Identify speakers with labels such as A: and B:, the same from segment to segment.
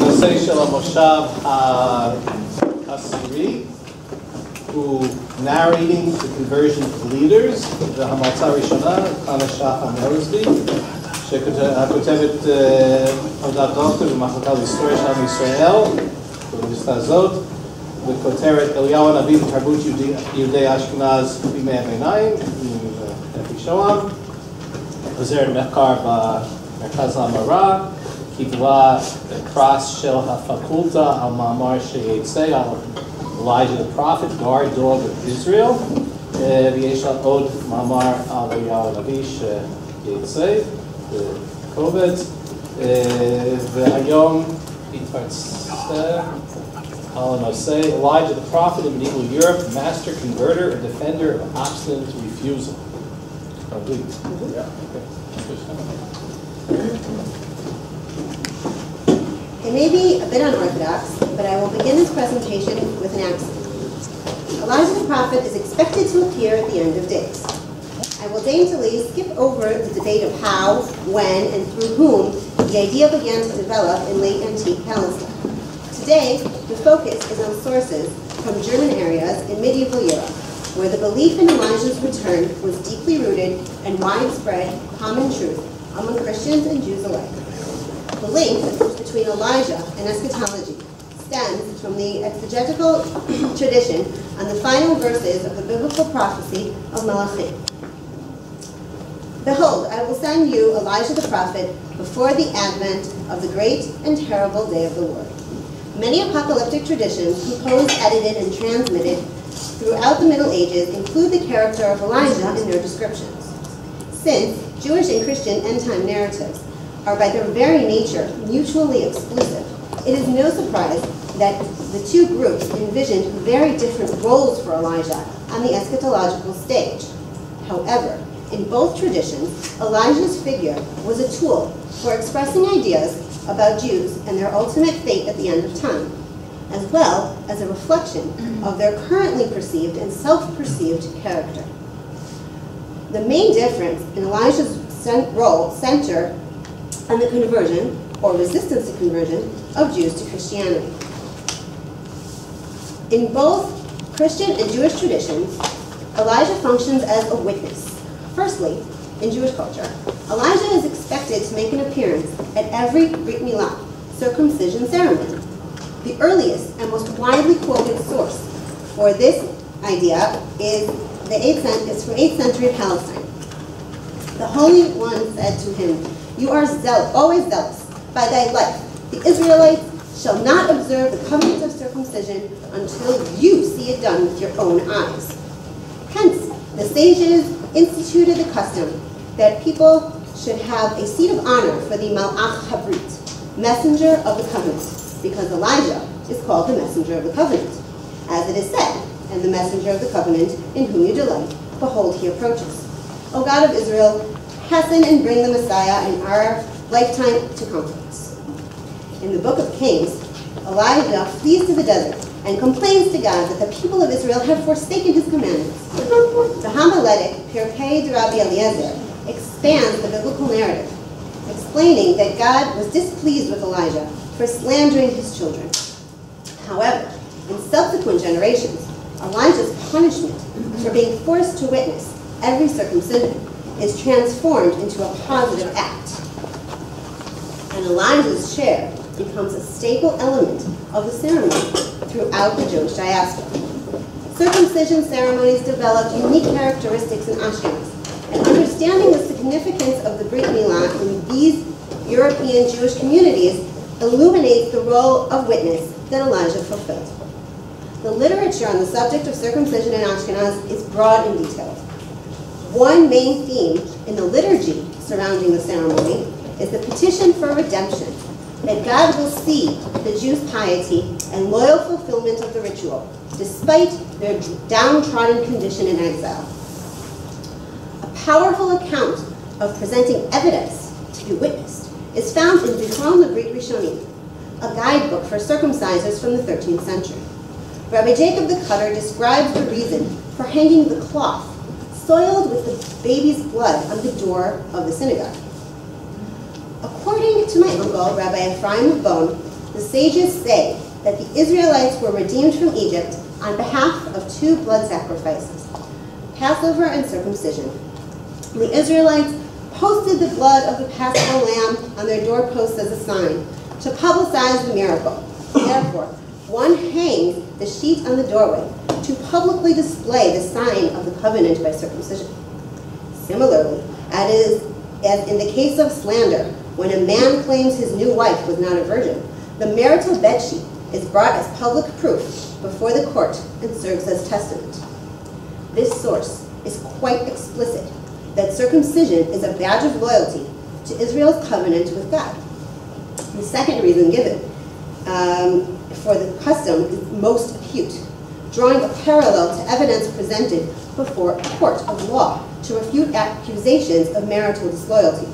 A: הנושא של המושב העשירי הוא narrating the conversion of leaders, והמרצה הראשונה, חנה שחם-רוסבי, שהכותבת עבודת דוקטור במחלקה להיסטוריה של עם ישראל, באוניברסיטה הזאת, וכותרת אליהו הנביא בתרבות יהודי אשכנז בימי הביניים, אפי שוהם, עוזרת מחקר במרכז להמרה, קיבלה פרס של הפקולטה על מאמר שיצא על Elijah the Prophet, Guard Dog of Israel, ויש לה עוד מאמר על אליהו הנביא שיצא בקובץ, והיום התפרסם על הנושא Elijah the Prophet in medieval Europe, master converter and defender of obstinate refusal.
B: It may be a bit unorthodox, but I will begin this presentation with an axiom. Elijah the prophet is expected to appear at the end of days. I will daintily skip over the debate of how, when, and through whom the idea began to develop in late antique Palestine. Today, the focus is on sources from German areas in medieval Europe, where the belief in Elijah's return was deeply rooted and widespread common truth among Christians and Jews alike. The link between Elijah and eschatology stems from the exegetical tradition and the final verses of the biblical prophecy of Malachi. Behold, I will send you Elijah the prophet before the advent of the great and terrible day of the Lord. Many apocalyptic traditions, composed, edited, and transmitted throughout the Middle Ages, include the character of Elijah in their descriptions. Since Jewish and Christian end-time narratives are by their very nature mutually exclusive, it is no surprise that the two groups envisioned very different roles for Elijah on the eschatological stage. However, in both traditions, Elijah's figure was a tool for expressing ideas about Jews and their ultimate fate at the end of time, as well as a reflection of their currently perceived and self-perceived character. The main difference in Elijah's role centered on the conversion, or resistance to conversion, of Jews to Christianity. In both Christian and Jewish traditions, Elijah functions as a witness. Firstly, in Jewish culture, Elijah is expected to make an appearance at every Brit Milah, circumcision ceremony. The earliest and most widely quoted source for this idea is from 8th century Palestine. The Holy One said to him, "You are always zealous by thy life. The Israelites shall not observe the covenant of circumcision until you see it done with your own eyes." Hence, the sages instituted the custom that people should have a seat of honor for the Malach Habrit, messenger of the covenant, because Elijah is called the messenger of the covenant. As it is said, "And the messenger of the covenant in whom you delight, behold, he approaches." O God of Israel, hasten and bring the Messiah in our lifetime to comforts. In the book of Kings, Elijah flees to the desert and complains to God that the people of Israel have forsaken his commandments. The homiletic Pirkei Rabbi Eliezer expands the biblical narrative, explaining that God was displeased with Elijah for slandering his children. However, in subsequent generations, Elijah's punishment for being forced to witness every circumcision is transformed into a positive act. And Elijah's share becomes a staple element of the ceremony throughout the Jewish diaspora. Circumcision ceremonies developed unique characteristics in Ashkenaz, and understanding the significance of the Brit Milah in these European Jewish communities illuminates the role of witness that Elijah fulfilled. The literature on the subject of circumcision in Ashkenaz is broad and detailed. One main theme in the liturgy surrounding the ceremony is the petition for redemption, that God will see the Jews' piety and loyal fulfillment of the ritual, despite their downtrodden condition in exile. A powerful account of presenting evidence to be witnessed is found in Zichron Lebrit Rishonim, a guidebook for circumcisers from the 13th century. Rabbi Jacob the Cutter describes the reason for hanging the cloth soiled with the baby's blood on the door of the synagogue. According to my uncle, Rabbi Ephraim of Bonn, the sages say that the Israelites were redeemed from Egypt on behalf of two blood sacrifices, Passover and circumcision. The Israelites posted the blood of the Paschal lamb on their doorposts as a sign to publicize the miracle. Therefore, one hangs the sheet on the doorway to publicly display the sign of the covenant by circumcision. Similarly, as in the case of slander, when a man claims his new wife was not a virgin, the marital bedsheet is brought as public proof before the court and serves as testament. This source is quite explicit that circumcision is a badge of loyalty to Israel's covenant with God. The second reason given for the custom is most acute, drawing a parallel to evidence presented before a court of law to refute accusations of marital disloyalty.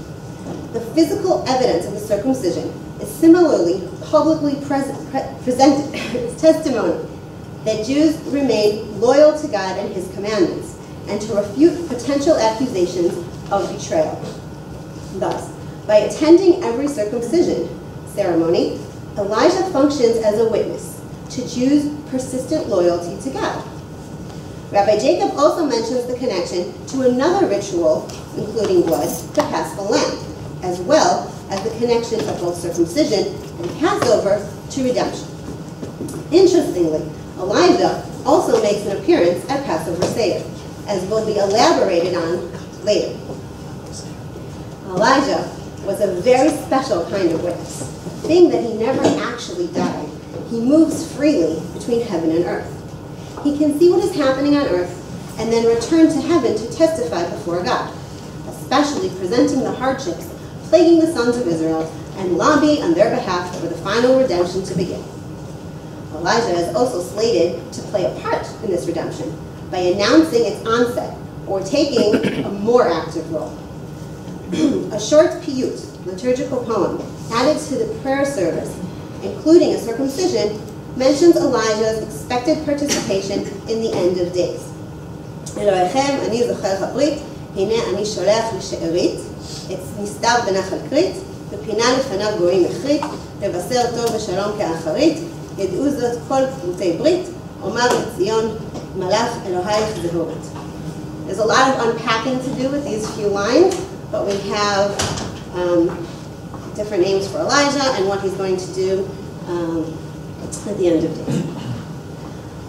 B: The physical evidence of the circumcision is similarly publicly presented as testimony that Jews remain loyal to God and his commandments, and to refute potential accusations of betrayal. Thus, by attending every circumcision ceremony, Elijah functions as a witness to Jews' persistent loyalty to God. Rabbi Jacob also mentions the connection to another ritual, including blood, the Paschal lamb, as well as the connection of both circumcision and Passover to redemption. Interestingly, Elijah also makes an appearance at Passover Seder, as will be elaborated on later. Elijah was a very special kind of witness. Being that he never actually died, he moves freely between heaven and earth. He can see what is happening on earth and then return to heaven to testify before God, especially presenting the hardships plaguing the sons of Israel and lobby on their behalf for the final redemption to begin. Elijah is also slated to play a part in this redemption by announcing its onset or taking a more active role. A short piyut, liturgical poem, added to the prayer service, including a circumcision, mentions Elijah's expected participation in the end of days. אלוהיכם, אני זוכר הברית, הנה אני שולח לשארית, את נסתר בנחל כרית, ופינה לפניו גויים החריט, לבשר טוב ושלום כאחרית, ידעו זאת כל קבוצי ברית, אומר לציון, מלאך אלוהיך זהורת. There's a lot of unpacking to do with these few lines, but we have different names for Elijah and what he's going to do at the end of days.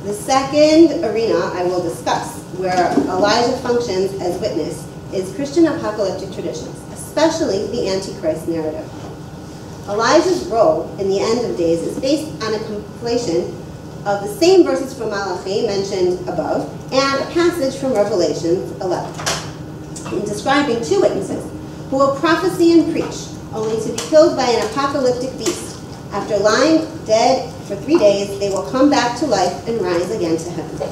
B: The second arena I will discuss, where Elijah functions as witness, is Christian apocalyptic traditions, especially the Antichrist narrative. Elijah's role in the end of days is based on a compilation of the same verses from Malachi mentioned above and a passage from Revelation 11, in describing two witnesses who will prophesy and preach, only to be killed by an apocalyptic beast. After lying dead for 3 days, they will come back to life and rise again to heaven.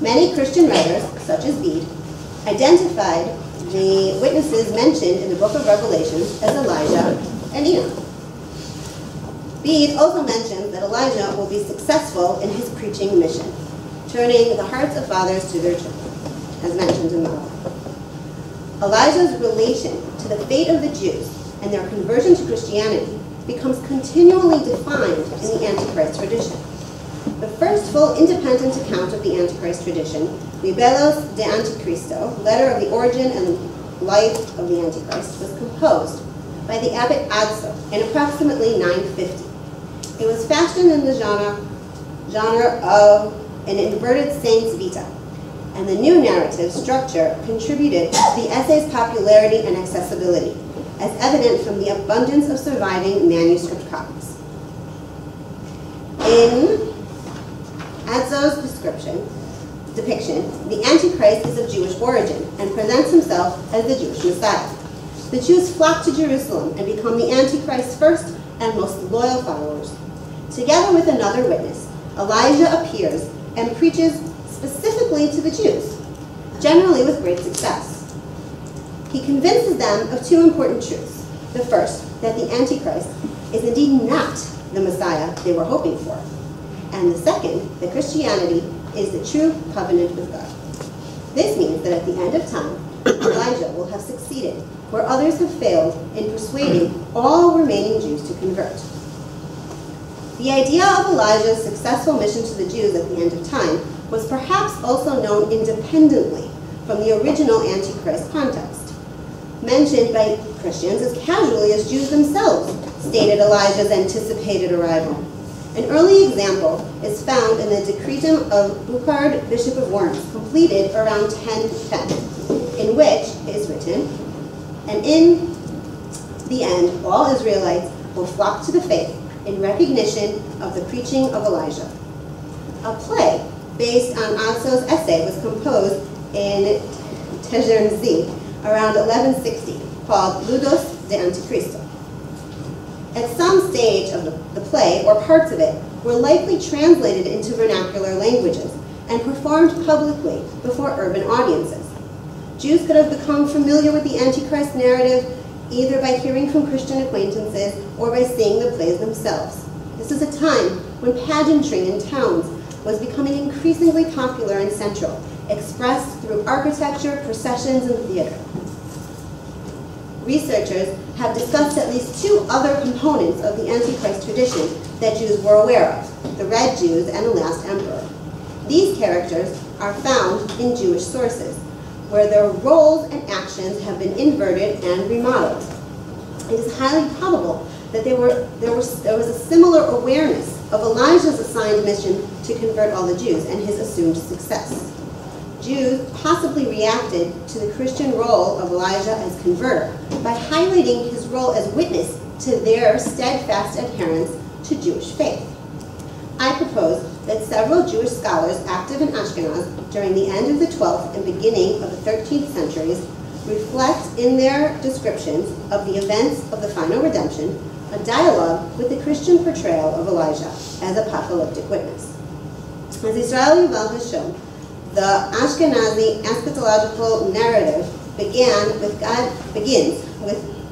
B: Many Christian writers, such as Bede, identified the witnesses mentioned in the book of Revelation as Elijah and Enoch. Bede also mentions that Elijah will be successful in his preaching mission, turning the hearts of fathers to their children, as mentioned in Malachi. Elijah's relation to the fate of the Jews and their conversion to Christianity becomes continually defined in the Antichrist tradition. The first full independent account of the Antichrist tradition, Libelos de Antichristo, Letter of the Origin and Life of the Antichrist, was composed by the abbot Adso in approximately 950. It was fashioned in the genre of an inverted saint's vita, and the new narrative structure contributed to the essay's popularity and accessibility, as evident from the abundance of surviving manuscript copies. In Adzo's depiction, the Antichrist is of Jewish origin and presents himself as the Jewish Messiah. The Jews flock to Jerusalem and become the Antichrist's first and most loyal followers. Together with another witness, Elijah appears and preaches specifically to the Jews, generally with great success. He convinces them of two important truths. The first, that the Antichrist is indeed not the Messiah they were hoping for. And the second, that Christianity is the true covenant with God. This means that at the end of time, Elijah will have succeeded where others have failed in persuading all remaining Jews to convert. The idea of Elijah's successful mission to the Jews at the end of time was perhaps also known independently from the original Antichrist context, mentioned by Christians as casually as Jews themselves stated Elijah's anticipated arrival. An early example is found in the Decretum of Buchard, Bishop of Worms, completed around 1010, in which it is written, "And in the end, all Israelites will flock to the faith in recognition of the preaching of Elijah." A play based on Agso's essay was composed in Tezernzi around 1160, called Ludos de Anticristo. At some stage of the play, or parts of it, were likely translated into vernacular languages and performed publicly before urban audiences. Jews could have become familiar with the Antichrist narrative either by hearing from Christian acquaintances or by seeing the plays themselves. This is a time when pageantry in towns was becoming increasingly popular and central, expressed through architecture, processions, and theater. Researchers have discussed at least two other components of the Antichrist tradition that Jews were aware of, the Red Jews and the Last Emperor. These characters are found in Jewish sources, where their roles and actions have been inverted and remodeled. It is highly probable that there was a similar awareness of Elijah's assigned mission to convert all the Jews and his assumed success. Jews possibly reacted to the Christian role of Elijah as converter by highlighting his role as witness to their steadfast adherence to Jewish faith. I propose that several Jewish scholars active in Ashkenaz during the end of the 12th and beginning of the 13th centuries reflect in their descriptions of the events of the final redemption a dialogue with the Christian portrayal of Elijah as apocalyptic witness. As Israel Yuval has shown, the Ashkenazi eschatological narrative begins with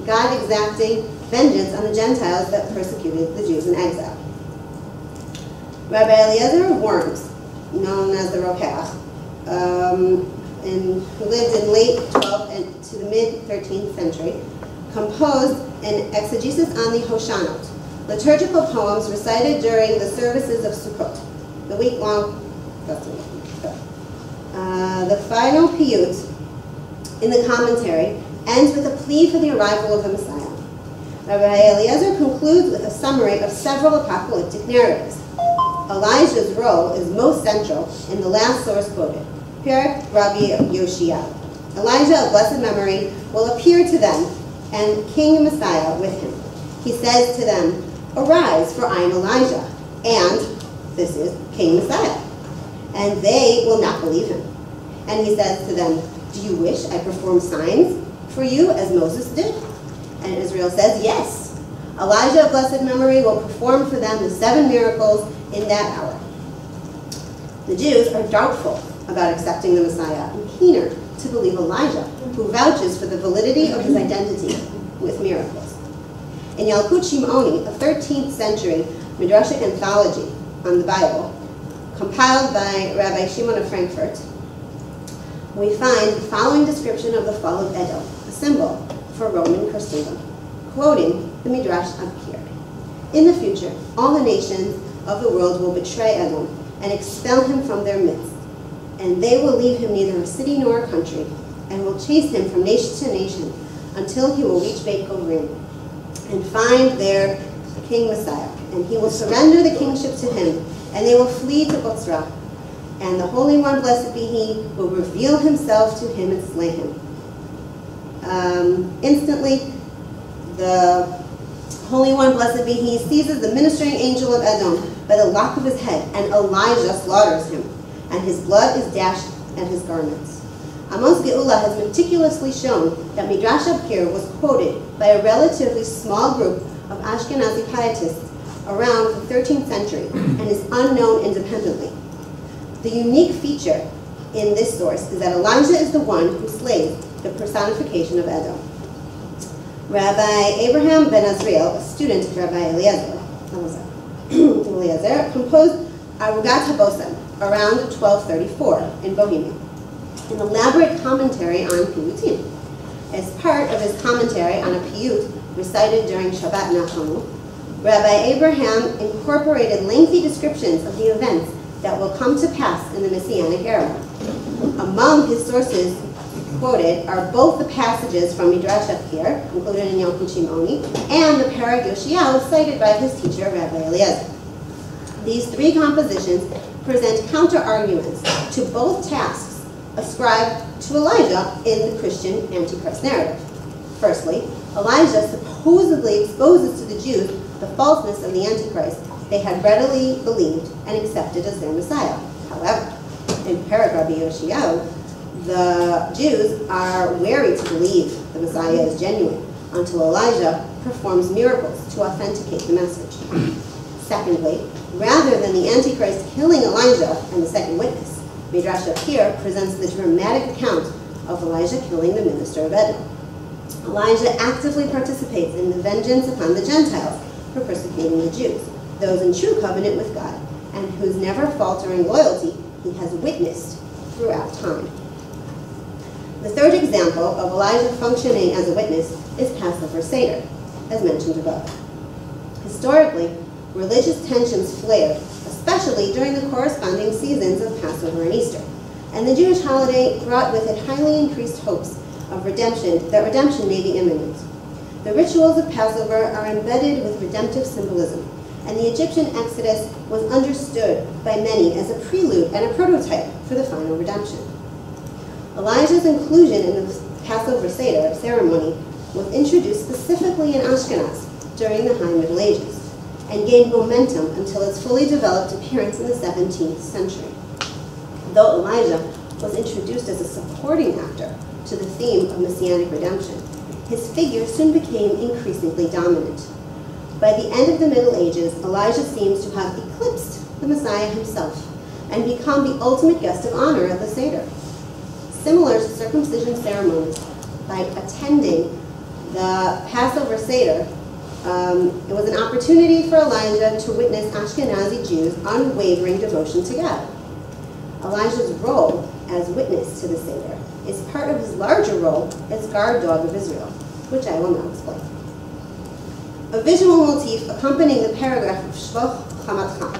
B: God exacting vengeance on the Gentiles that persecuted the Jews in exile. Rabbi Eliezer of Worms, known as the Rokeach, who lived in late 12th and to the mid-13th century, composed an exegesis on the Hoshanot, liturgical poems recited during the services of Sukkot, the week-long festival. The final piyut in the commentary ends with a plea for the arrival of the Messiah. Rabbi Eliezer concludes with a summary of several apocalyptic narratives. Elijah's role is most central in the last source quoted, Perek Rabbi Yoshia. Elijah of blessed memory will appear to them, and King Messiah with him. He says to them, "Arise, for I am Elijah," and this is King Messiah. And they will not believe him. And he says to them, "Do you wish I perform signs for you as Moses did?" And Israel says, "Yes." Elijah of blessed memory will perform for them the 7 miracles in that hour. The Jews are doubtful about accepting the Messiah and keener to believe Elijah, who vouches for the validity of his identity with miracles. In Yalkut Shimoni, a 13th century Midrashic anthology on the Bible, compiled by Rabbi Shimon of Frankfurt, we find the following description of the fall of Edom, a symbol for Roman Christendom, quoting the Midrash Abkir. "In the future, all the nations of the world will betray Edom and expel him from their midst, and they will leave him neither a city nor a country, and will chase him from nation to nation until he will reach Beit Gurion and find there the King Messiah, and he will surrender the kingship to him, and they will flee to Botzrah, and the Holy One, blessed be he, will reveal himself to him and slay him." Instantly, the Holy One, blessed be he, seizes the ministering angel of Edom by the lock of his head, and Elijah slaughters him, and his blood is dashed at his garments. Amos Geula has meticulously shown that Midrash Abkir was quoted by a relatively small group of Ashkenazi pietists around the 13th century and is unknown independently. The unique feature in this source is that Elijah is the one who slays the personification of Edom. Rabbi Abraham ben Azriel, a student of Rabbi Eliezer, composed Arugat HaBosem around 1234 in Bohemia, an elaborate commentary on Piyutim. As part of his commentary on a Piyut recited during Shabbat Nachamu, Rabbi Abraham incorporated lengthy descriptions of the events that will come to pass in the Messianic era. Among his sources quoted are both the passages from Midrash Akir, included in Yom Shimoni, and the Parag Yoshiyahu cited by his teacher, Rabbi Eliezer. These three compositions present counter-arguments to both tasks ascribed to Elijah in the Christian Antichrist narrative. Firstly, Elijah supposedly exposes to the Jews the falseness of the Antichrist they had readily believed and accepted as their Messiah. However, in Parag Rabbi Yoshiyahu, the Jews are wary to believe the Messiah is genuine until Elijah performs miracles to authenticate the message. Secondly, rather than the Antichrist killing Elijah and the second witness, Midrash Akir presents the dramatic account of Elijah killing the minister of Edom. Elijah actively participates in the vengeance upon the Gentiles for persecuting the Jews, those in true covenant with God, and whose never faltering loyalty he has witnessed throughout time. The third example of Elijah functioning as a witness is Passover Seder, as mentioned above. Historically, religious tensions flared, especially during the corresponding seasons of Passover and Easter, and the Jewish holiday brought with it highly increased hopes of that redemption may be imminent. The rituals of Passover are embedded with redemptive symbolism, and the Egyptian Exodus was understood by many as a prelude and a prototype for the final redemption. Elijah's inclusion in the Passover Seder ceremony was introduced specifically in Ashkenaz during the High Middle Ages, and gained momentum until its fully developed appearance in the 17th century. Though Elijah was introduced as a supporting actor to the theme of Messianic redemption, his figure soon became increasingly dominant. By the end of the Middle Ages, Elijah seems to have eclipsed the Messiah himself and become the ultimate guest of honor at the Seder. Similar to circumcision ceremonies, by attending the Passover Seder, it was an opportunity for Elijah to witness Ashkenazi Jews' unwavering devotion to God. Elijah's role as witness to the Seder is part of his larger role as guard dog of Israel, which I will now explain. A visual motif accompanying the paragraph of Shvoch Chamatcha,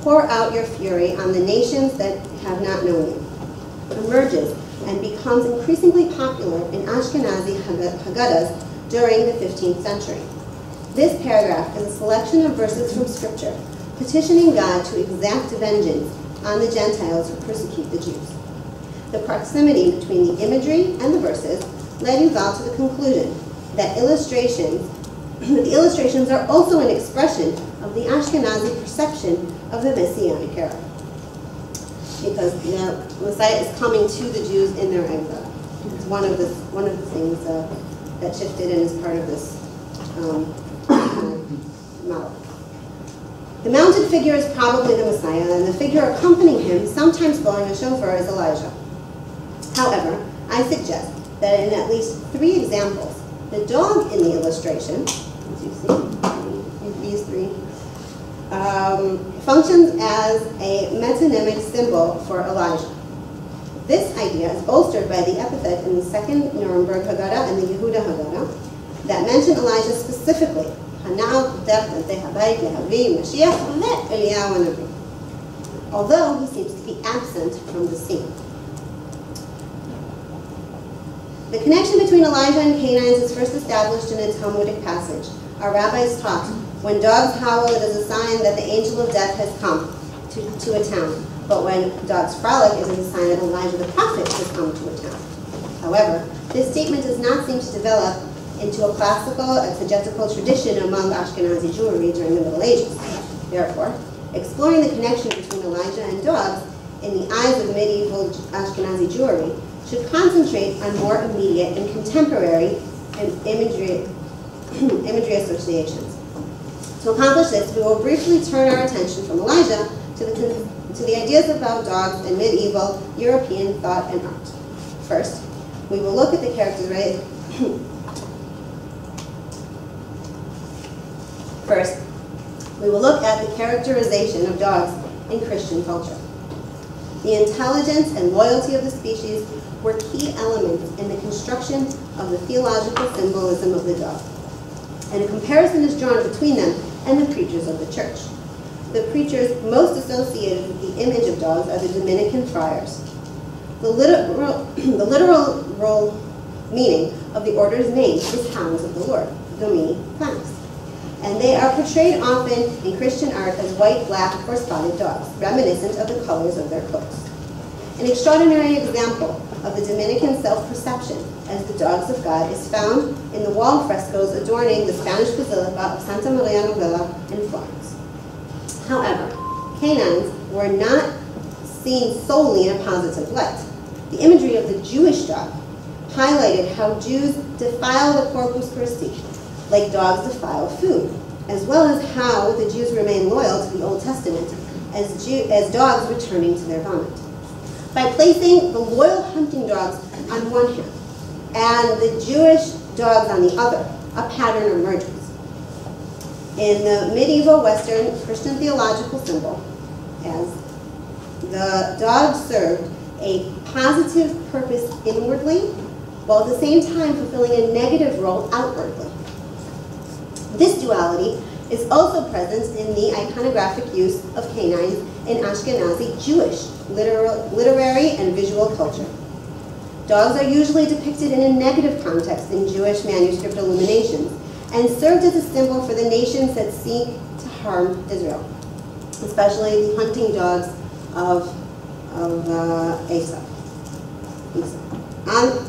B: pour out your fury on the nations that have not known you, emerges and becomes increasingly popular in Ashkenazi Haggadahs during the 15th century. This paragraph is a selection of verses from Scripture petitioning God to exact vengeance on the Gentiles who persecute the Jews. The proximity between the imagery and the verses led Yuval to the conclusion that the illustrations are also an expression of the Ashkenazi perception of the Messianic era, because the Messiah is coming to the Jews in their exile. It's one of the things that shifted and is part of this model. The mounted figure is probably the Messiah, and the figure accompanying him, sometimes blowing a shofar, is Elijah. However, I suggest that in at least 3 examples, the dog in the illustration, as you see, these 3, functions as a metonymic symbol for Elijah. This idea is bolstered by the epithet in the Second Nuremberg Haggadah and the Yehuda Haggadah that mention Elijah specifically, although he seems to be absent from the scene. The connection between Elijah and canines is first established in a Talmudic passage. Our rabbis taught, when dogs howl, it is a sign that the angel of death has come to a town. But when dogs frolic, it is a sign that Elijah the prophet has come to a town. However, this statement does not seem to develop into a classical exegetical tradition among Ashkenazi Jewry during the Middle Ages. Therefore, exploring the connection between Elijah and dogs in the eyes of medieval Ashkenazi Jewry should concentrate on more immediate and contemporary imagery associations. To accomplish this, we will briefly turn our attention from Elijah to the ideas about dogs in medieval European thought and art. First, we will look at the characterization of dogs in Christian culture. The intelligence and loyalty of the species were key elements in the construction of the theological symbolism of the dog. And a comparison is drawn between them and the preachers of the church. The preachers most associated with the image of dogs are the Dominican friars. The literal role meaning of the order's name is hounds of the Lord, Domini Pax. And they are portrayed often in Christian art as white, black, or spotted dogs, reminiscent of the colors of their coats. An extraordinary example of the Dominican self-perception as the dogs of God is found in the wall frescoes adorning the Spanish Basilica of Santa Maria Novella in Florence. However, canines were not seen solely in a positive light. The imagery of the Jewish dog highlighted how Jews defile the Corpus Christi, like dogs defile food, as well as how the Jews remain loyal to the Old Testament as dogs returning to their vomit. By placing the loyal hunting dogs on one hand and the Jewish dogs on the other, a pattern emerges. In the medieval Western Christian theological symbol, as the dog served a positive purpose inwardly, while at the same time fulfilling a negative role outwardly. This duality is also present in the iconographic use of canines in Ashkenazi Jewish literary and visual culture. Dogs are usually depicted in a negative context in Jewish manuscript illuminations and served as a symbol for the nations that seek to harm Israel, especially the hunting dogs of Esau.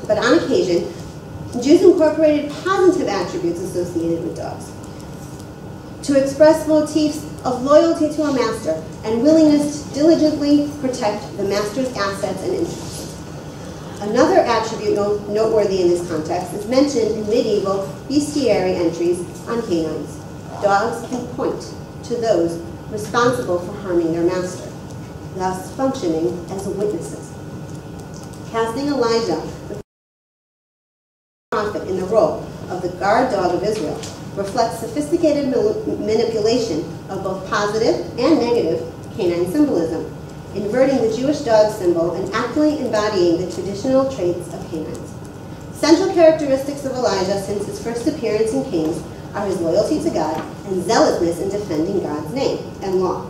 B: But on occasion, Jews incorporated positive attributes associated with dogs to express motifs of loyalty to a master and willingness to diligently protect the master's assets and interests. Another attribute noteworthy in this context is mentioned in medieval bestiary entries on canines. Dogs can point to those responsible for harming their master, thus functioning as witnesses. Casting Elijah, the prophet, in the role of the guard dog of Israel reflects sophisticated manipulation of both positive and negative canine symbolism, inverting the Jewish dog symbol and aptly embodying the traditional traits of canines. Central characteristics of Elijah since his first appearance in Kings are his loyalty to God and zealousness in defending God's name and law.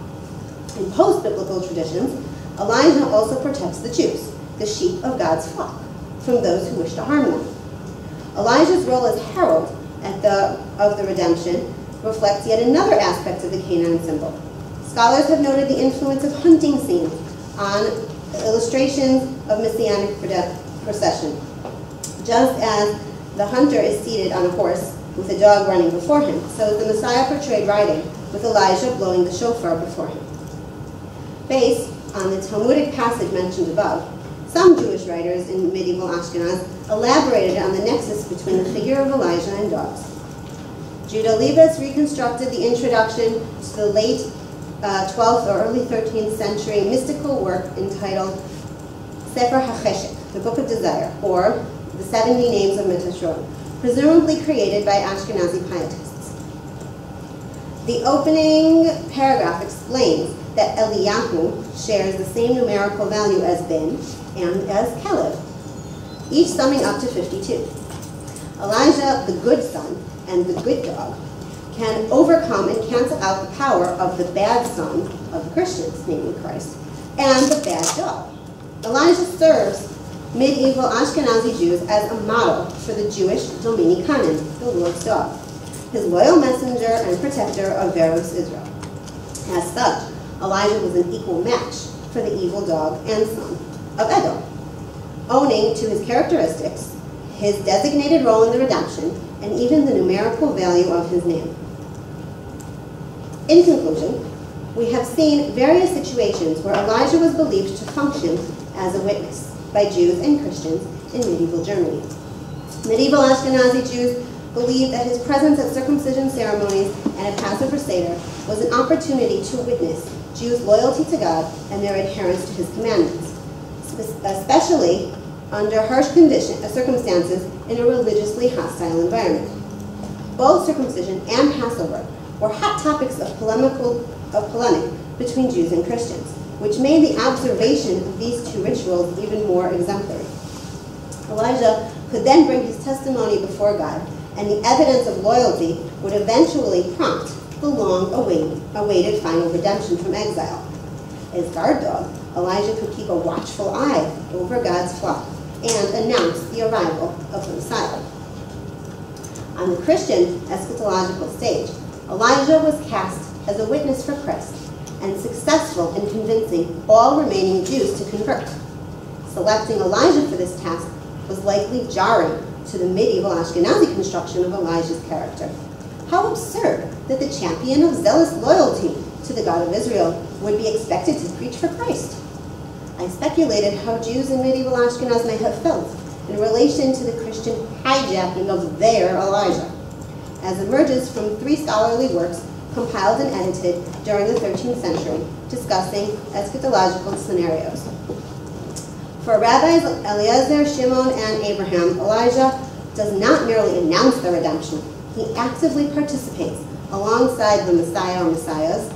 B: In post-biblical traditions, Elijah also protects the Jews, the sheep of God's flock, from those who wish to harm them. Elijah's role as herald of the redemption reflects yet another aspect of the canine symbol. Scholars have noted the influence of hunting scenes on illustrations of messianic procession. Just as the hunter is seated on a horse with a dog running before him, so is the Messiah portrayed riding with Elijah blowing the shofar before him. Based on the Talmudic passage mentioned above, some Jewish writers in medieval Ashkenaz elaborated on the nexus between the figure of Elijah and dogs. Judah Leibowitz reconstructed the introduction to the late 12th or early 13th century mystical work entitled Sefer HaCheshek, the Book of Desire, or the 70 Names of Metatron, presumably created by Ashkenazi pietists. The opening paragraph explains that Eliyahu shares the same numerical value as Ben and as Caleb, each summing up to 52. Elijah, the good son, and the good dog can overcome and cancel out the power of the bad son of the Christians, namely Christ, and the bad dog. Elijah serves medieval Ashkenazi Jews as a model for the Jewish Domini Kanin, the Lord's dog, his loyal messenger and protector of Veros Israel. As such, Elijah was an equal match for the evil dog and son of Edom, owning to his characteristics, his designated role in the redemption, and even the numerical value of his name. In conclusion, we have seen various situations where Elijah was believed to function as a witness by Jews and Christians in medieval Germany. Medieval Ashkenazi Jews believed that his presence at circumcision ceremonies and at Passover Seder was an opportunity to witness Jews' loyalty to God and their adherence to his commandments, especially under harsh circumstances in a religiously hostile environment. Both circumcision and Passover were hot topics of polemic between Jews and Christians, which made the observation of these two rituals even more exemplary. Elijah could then bring his testimony before God, and the evidence of loyalty would eventually prompt the long-awaited final redemption from exile. As guard dog, Elijah could keep a watchful eye over God's flock and announce the arrival of the Messiah. On the Christian eschatological stage, Elijah was cast as a witness for Christ and successful in convincing all remaining Jews to convert. Selecting Elijah for this task was likely jarring to the medieval Ashkenazi construction of Elijah's character. How absurd that the champion of zealous loyalty to the God of Israel would be expected to preach for Christ. I speculated how Jews in medieval Ashkenaz may have felt in relation to the Christian hijacking of their Elijah, as emerges from 3 scholarly works compiled and edited during the 13th century, discussing eschatological scenarios. For Rabbis Eliezer, Shimon, and Abraham, Elijah does not merely announce the redemption, he actively participates alongside the Messiah or Messiahs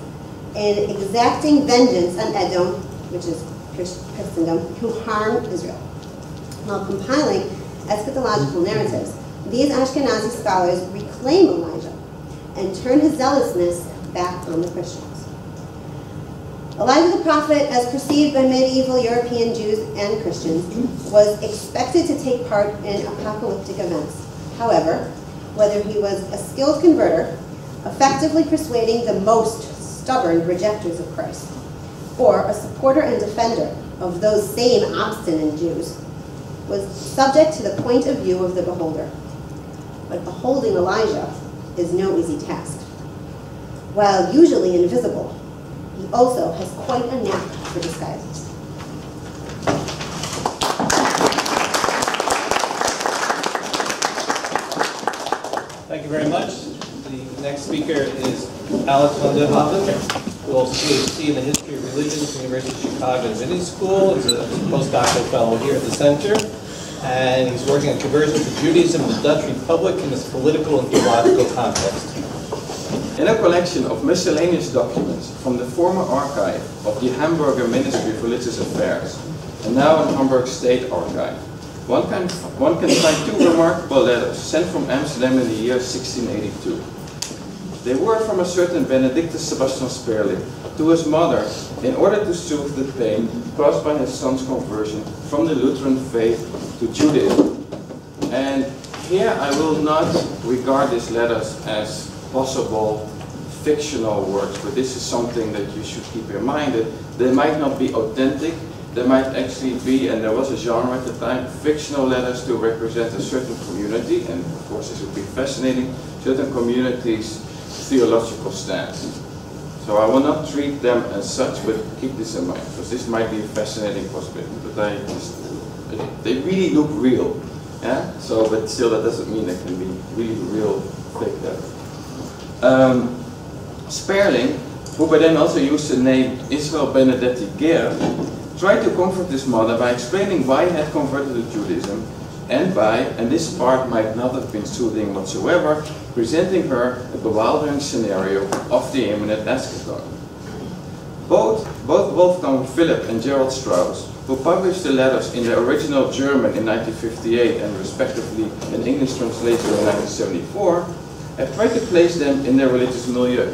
B: in exacting vengeance on Edom, which is Christendom, who harmed Israel. While compiling eschatological narratives, these Ashkenazi scholars reclaim Elijah and turn his zealousness back on the Christians. Elijah the prophet, as perceived by medieval European Jews and Christians, was expected to take part in apocalyptic events. However, whether he was a skilled converter, effectively persuading the most stubborn rejectors of Christ, or a supporter and defender of those same obstinate Jews, was subject to the point of view of the beholder. But beholding Elijah is no easy task. While usually invisible, he also has quite a knack for disguises.
A: Thank you very much. The next speaker is Alex van der Haven, who holds a PhD in the history of religion from the University of Chicago Divinity School. He's a postdoctoral fellow here at the center, and he's working on conversion to Judaism in the Dutch Republic in this political and theological context.
C: In a collection of miscellaneous documents from the former archive of the Hamburger Ministry of Religious Affairs, and now in Hamburg State Archive, one can find 2 remarkable letters sent from Amsterdam in the year 1682. They were from a certain Benedictus Sebastian Sperling to his mother in order to soothe the pain caused by his son's conversion from the Lutheran faith to Judaism. And here I will not regard these letters as possible fictional works, but this is something that you should keep in mind, that they might not be authentic, they might actually be, and there was a genre at the time, fictional letters to represent a certain community, and of course this would be fascinating, certain communities' theological stance. So I will not treat them as such, but keep this in mind, because this might be a fascinating possibility, but they really look real. Yeah? So, but still that doesn't mean they can be really real fake letters. Sperling, who by then also used the name Israel Benedetti Geer, tried to comfort his mother by explaining why he had converted to Judaism, and by, and this part might not have been soothing whatsoever, presenting her a bewildering scenario of the imminent eschaton. Both Wolfgang Philipp and Gerald Strauss, who published the letters in the original German in 1958 and respectively an English translation in 1974, have tried to place them in their religious milieu.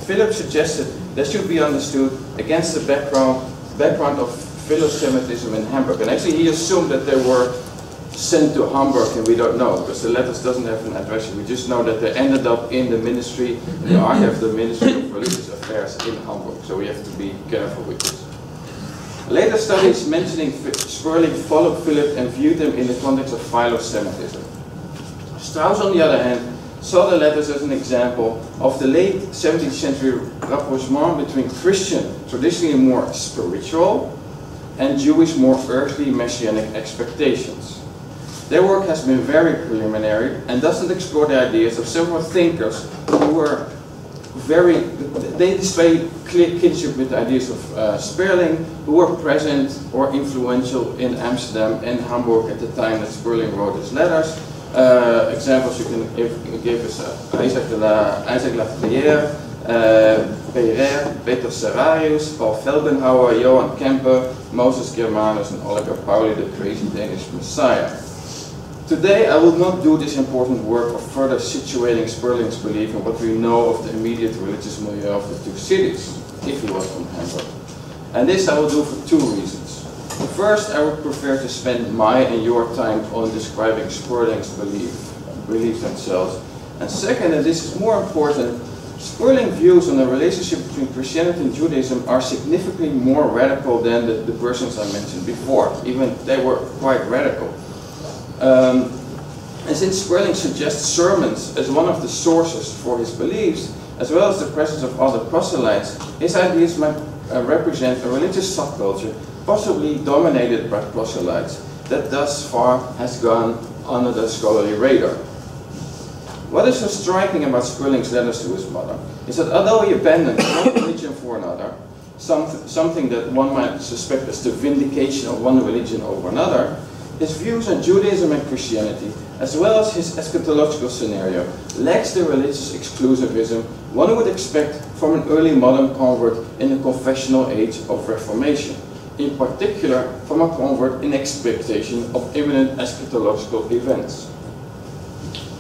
C: Philipp suggested they should be understood against the background of Philo-Semitism in Hamburg. And actually he assumed that they were sent to Hamburg, and we don't know, because the letters doesn't have an address. We just know that they ended up in the ministry, in the archive of the Ministry of Religious Affairs in Hamburg. So we have to be careful with this. Later studies mentioning Sperling followed Philipp and viewed them in the context of Philo-Semitism. Strauss, on the other hand, saw the letters as an example of the late 17th century rapprochement between Christian, traditionally more spiritual, and Jewish, more earthly messianic expectations. Their work has been very preliminary and doesn't explore the ideas of several thinkers who were they display clear kinship with the ideas of Sperling, who were present or influential in Amsterdam and Hamburg at the time that Sperling wrote his letters. Examples you can give is Isaac Lafayette, Pereire, Peter Serrarius, Paul Felbenhauer, Johan Kempe, Moses Germanus, and Oliver Pauli, the crazy Danish Messiah. Today I will not do this important work of further situating Sperling's belief in what we know of the immediate religious milieu of the two cities, if he was from Hamburg. And this I will do for two reasons. First, I would prefer to spend my and your time on describing Sperling's beliefs themselves. And second, and this is more important, Sperling's views on the relationship between Christianity and Judaism are significantly more radical than the persons I mentioned before. Even they were quite radical. And since Sperling suggests sermons as one of the sources for his beliefs, as well as the presence of other proselytes, his ideas might represent a religious subculture possibly dominated by proselytes that thus far has gone under the scholarly radar. What is so striking about Sperling's letters to his mother is that although he abandoned one religion for another, something that one might suspect as the vindication of one religion over another, his views on Judaism and Christianity, as well as his eschatological scenario, lacks the religious exclusivism one would expect from an early modern convert in the confessional age of Reformation, in particular from a convert in expectation of imminent eschatological events.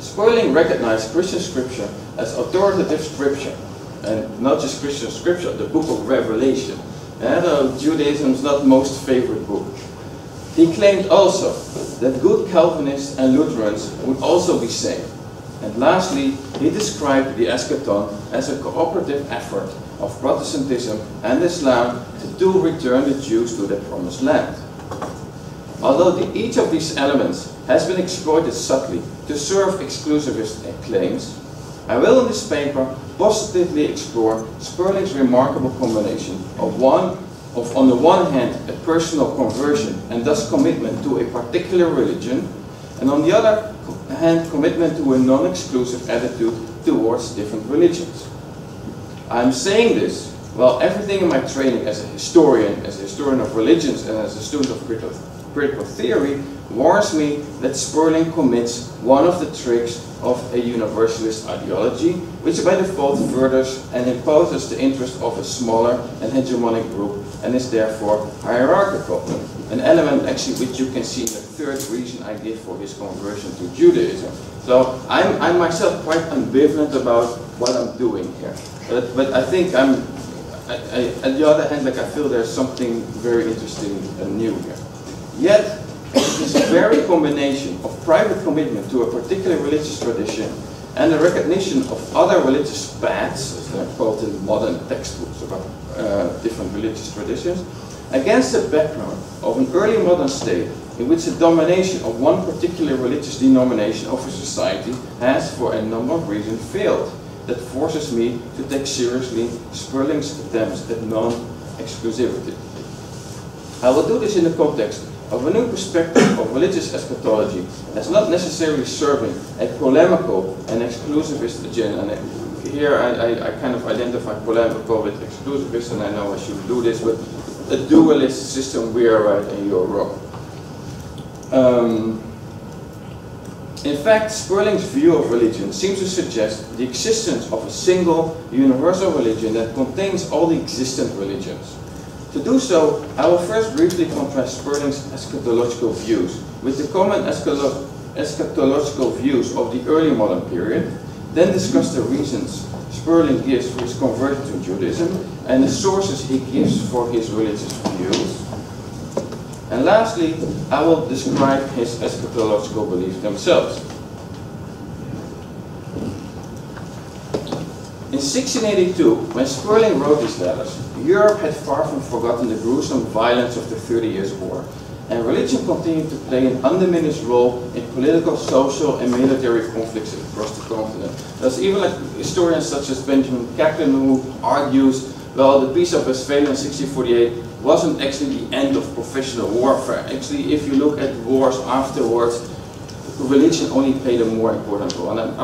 C: Sperling recognized Christian scripture as authoritative scripture, and not just Christian scripture, the book of Revelation, Judaism's not most favorite book. He claimed also that good Calvinists and Lutherans would also be saved. And lastly, he described the eschaton as a cooperative effort of Protestantism and Islam to return the Jews to their promised land. Although each of these elements has been exploited subtly to serve exclusivist claims, I will in this paper positively explore Sperling's remarkable combination of on the one hand, a personal conversion and thus commitment to a particular religion, and on the other hand, commitment to a non-exclusive attitude towards different religions. I'm saying this while everything in my training as a historian of religions, and as a student of critical theory, warns me that Sperling commits one of the tricks of a universalist ideology, which by default furthers and imposes the interest of a smaller and hegemonic group, and is therefore hierarchical. An element actually which you can see in the third reason I give for his conversion to Judaism. So I'm myself quite ambivalent about what I'm doing here. But I think on the other hand, I feel there's something very interesting and new here. Yet, this very combination of private commitment to a particular religious tradition and the recognition of other religious paths, as they're called in modern textbooks about different religious traditions, against the background of an early modern state in which the domination of one particular religious denomination of a society has, for a number of reasons, failed, that forces me to take seriously Sperling's attempts at non-exclusivity. I will do this in the context of a new perspective of religious eschatology as not necessarily serving a polemical and exclusivist agenda. And here I kind of identify polemical with exclusivist, and I know I should do this, but a dualist system, we are right and you're wrong. In fact, Sperling's view of religion seems to suggest the existence of a single universal religion that contains all the existent religions. To do so, I will first briefly contrast Sperling's eschatological views with the common eschatological views of the early modern period, then discuss the reasons Sperling gives for his conversion to Judaism and the sources he gives for his religious views. And lastly, I will describe his eschatological beliefs themselves. In 1682, when Sperling wrote these letters, Europe had far from forgotten the gruesome violence of the 30 Years' War, and religion continued to play an undiminished role in political, social, and military conflicts across the continent. There's even historians such as Benjamin Kaplan who argues, well, the Peace of Westphalia in 1648 wasn't actually the end of professional warfare. Actually, if you look at wars afterwards, religion only played a more important role. And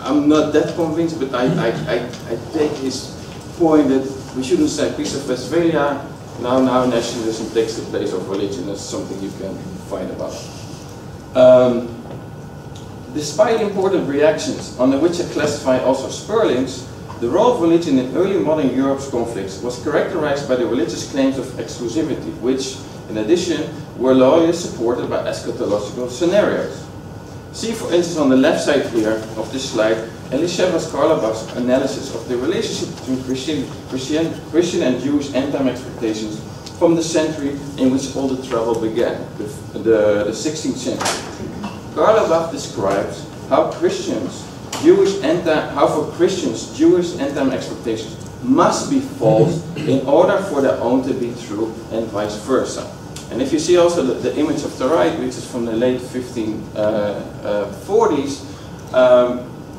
C: I'm not that convinced, but I take his point that we shouldn't say Peace of Westphalia, now nationalism takes the place of religion. That's something you can find about. Despite important reactions, under which I classify also Sperling's, the role of religion in early modern Europe's conflicts was characterized by the religious claims of exclusivity, which, in addition, were loyally supported by eschatological scenarios. See, for instance, on the left side here of this slide, Elisheva's Karlebach's analysis of the relationship between Christian and Jewish end-time expectations from the century in which all the trouble began, the 16th century. Karlebach describes how for Christians, Jewish end-time expectations must be false in order for their own to be true, and vice versa. And if you see also the image of the right, which is from the late 1540s,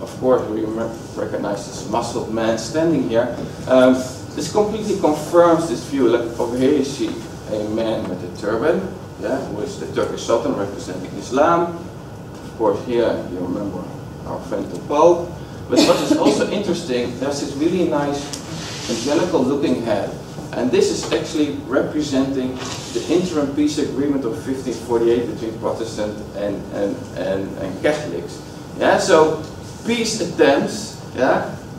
C: of course we recognize this muscled man standing here. This completely confirms this view. Like over here you see a man with a turban, who is the Turkish Sultan representing Islam. Of course here you remember our friend the Pope. But what is also interesting, there's this really nice angelical looking head. And this is actually representing the interim peace agreement of 1548 between Protestant and Catholics. So peace attempts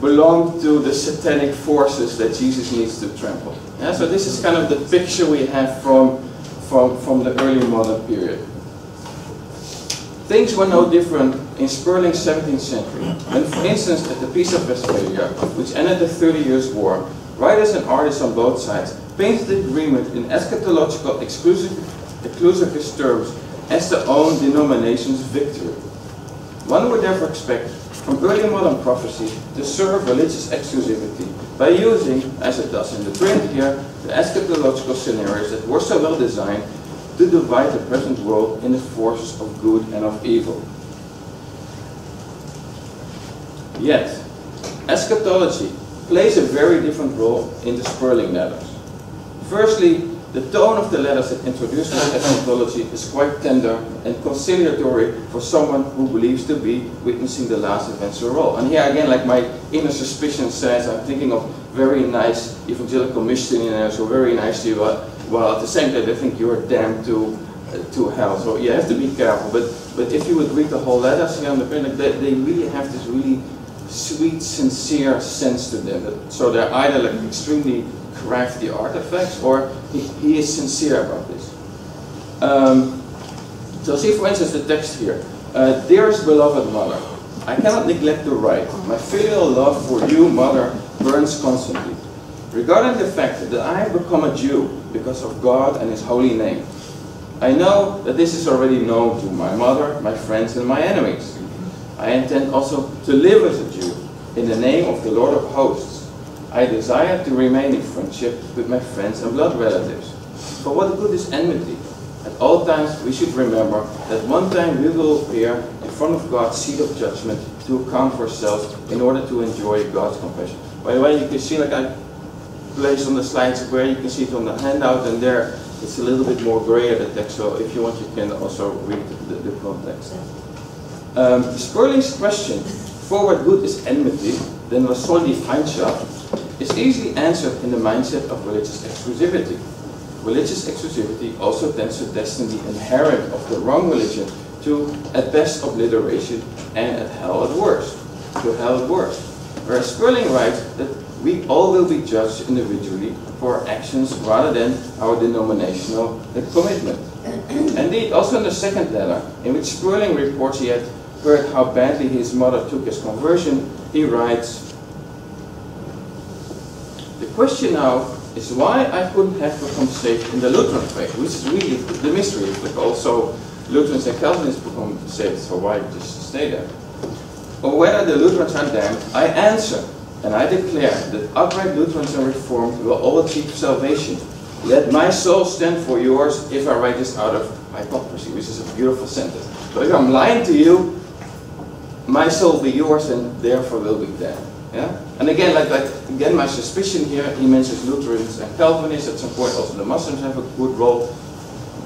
C: belong to the satanic forces that Jesus needs to trample. So this is kind of the picture we have from the early modern period. Things were no different in Sperling's 17th century, when, for instance, at the Peace of Westphalia, which ended the 30 Years' War, writers and artists on both sides painted the agreement in eschatological exclusivist terms as their own denomination's victory. One would therefore expect from early modern prophecy to serve religious exclusivity by using, as it does in the print here, the eschatological scenarios that were so well designed to divide the present world in the forces of good and of evil. Yet, eschatology plays a very different role in the Sperling letters. Firstly, the tone of the letters that introduce eschatology is quite tender and conciliatory for someone who believes to be witnessing the last events of all. And here again, like my inner suspicion says, I'm thinking of very nice evangelical missionaries who are very nice to you, while at the same time they think you're damned to hell. So you have to be careful. But if you would read the whole letters here on the print, they really have this really sweet, sincere sense to them. So they're either like extremely crafty artifacts, or he is sincere about this. So see, for instance, the text here. Dearest beloved mother, I cannot neglect to write. My filial love for you, mother, burns constantly. Regarding the fact that I have become a Jew because of God and His holy name, I know that this is already known to my mother, my friends, and my enemies. I intend also to live as a Jew in the name of the Lord of hosts. I desire to remain in friendship with my friends and blood relatives. For what good is enmity? At all times we should remember that one time we will appear in front of God's seat of judgment to account for ourselves in order to enjoy God's compassion. By the way, you can see, like I placed on the slides where you can see it on the handout, and there it's a little bit more gray at the text, so if you want you can also read the context. Sperling's question, for what good is enmity, then was soll die Feindschaft, is easily answered in the mindset of religious exclusivity. Religious exclusivity also tends to destine the inherent of the wrong religion to, at best, obliteration, and at hell at worst, Whereas Sperling writes that we all will be judged individually for our actions rather than our denominational commitment. Indeed, also in the second letter, in which Sperling reports he had heard how badly his mother took his conversion, he writes, the question now is why I couldn't have become saved in the Lutheran faith, which is really the mystery. Like also Lutherans and Calvinists become saved, so why just stay there? Or whether the Lutherans are damned, I answer, and I declare that upright Lutherans and Reformed will all achieve salvation. Let my soul stand for yours if I write this out of hypocrisy, which is a beautiful sentence. So if I'm lying to you, my soul will be yours and therefore will be damned. And again, again, my suspicion here, he mentions Lutherans and Calvinists. At some point also the Muslims have a good role.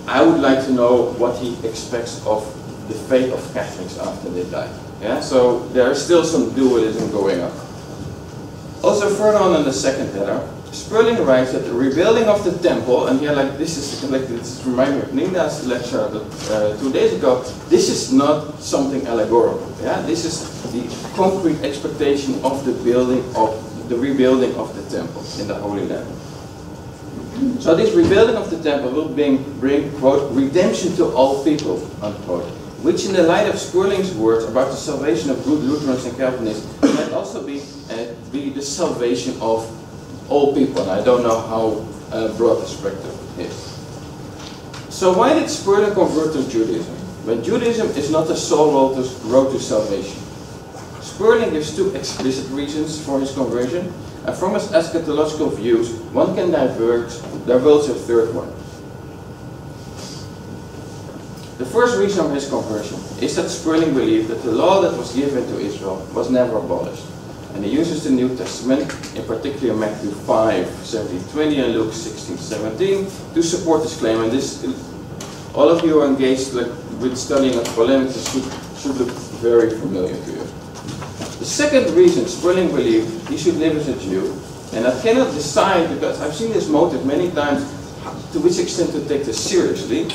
C: I would like to know what he expects of the fate of Catholics after they die. So there is still some dualism going on. Also further on in the second letter, Sperling writes that the rebuilding of the temple, and here this reminds me of Nina's lecture 2 days ago, this is not something allegorical. This is the concrete expectation of the rebuilding of the temple in the Holy Land. So this rebuilding of the temple will bring, quote, redemption to all people, unquote. which in the light of Sperling's words about the salvation of good Lutherans and Calvinists might also be the salvation of all people. And I don't know how broad the spectrum is. So why did Sperling convert to Judaism? When Judaism is not the sole road to salvation. Sperling gives two explicit reasons for his conversion, and from his eschatological views, one can divulge a third one. The first reason of his conversion is that Sperling believed that the law that was given to Israel was never abolished. And he uses the New Testament, in particular Matthew 5:17-20 and Luke 16:17, to support this claim. And this, all of you who are engaged with studying of polemics should look very familiar to you. The second reason Sperling believed he should live as a Jew, and I cannot decide because I've seen this motive many times to which extent to take this seriously,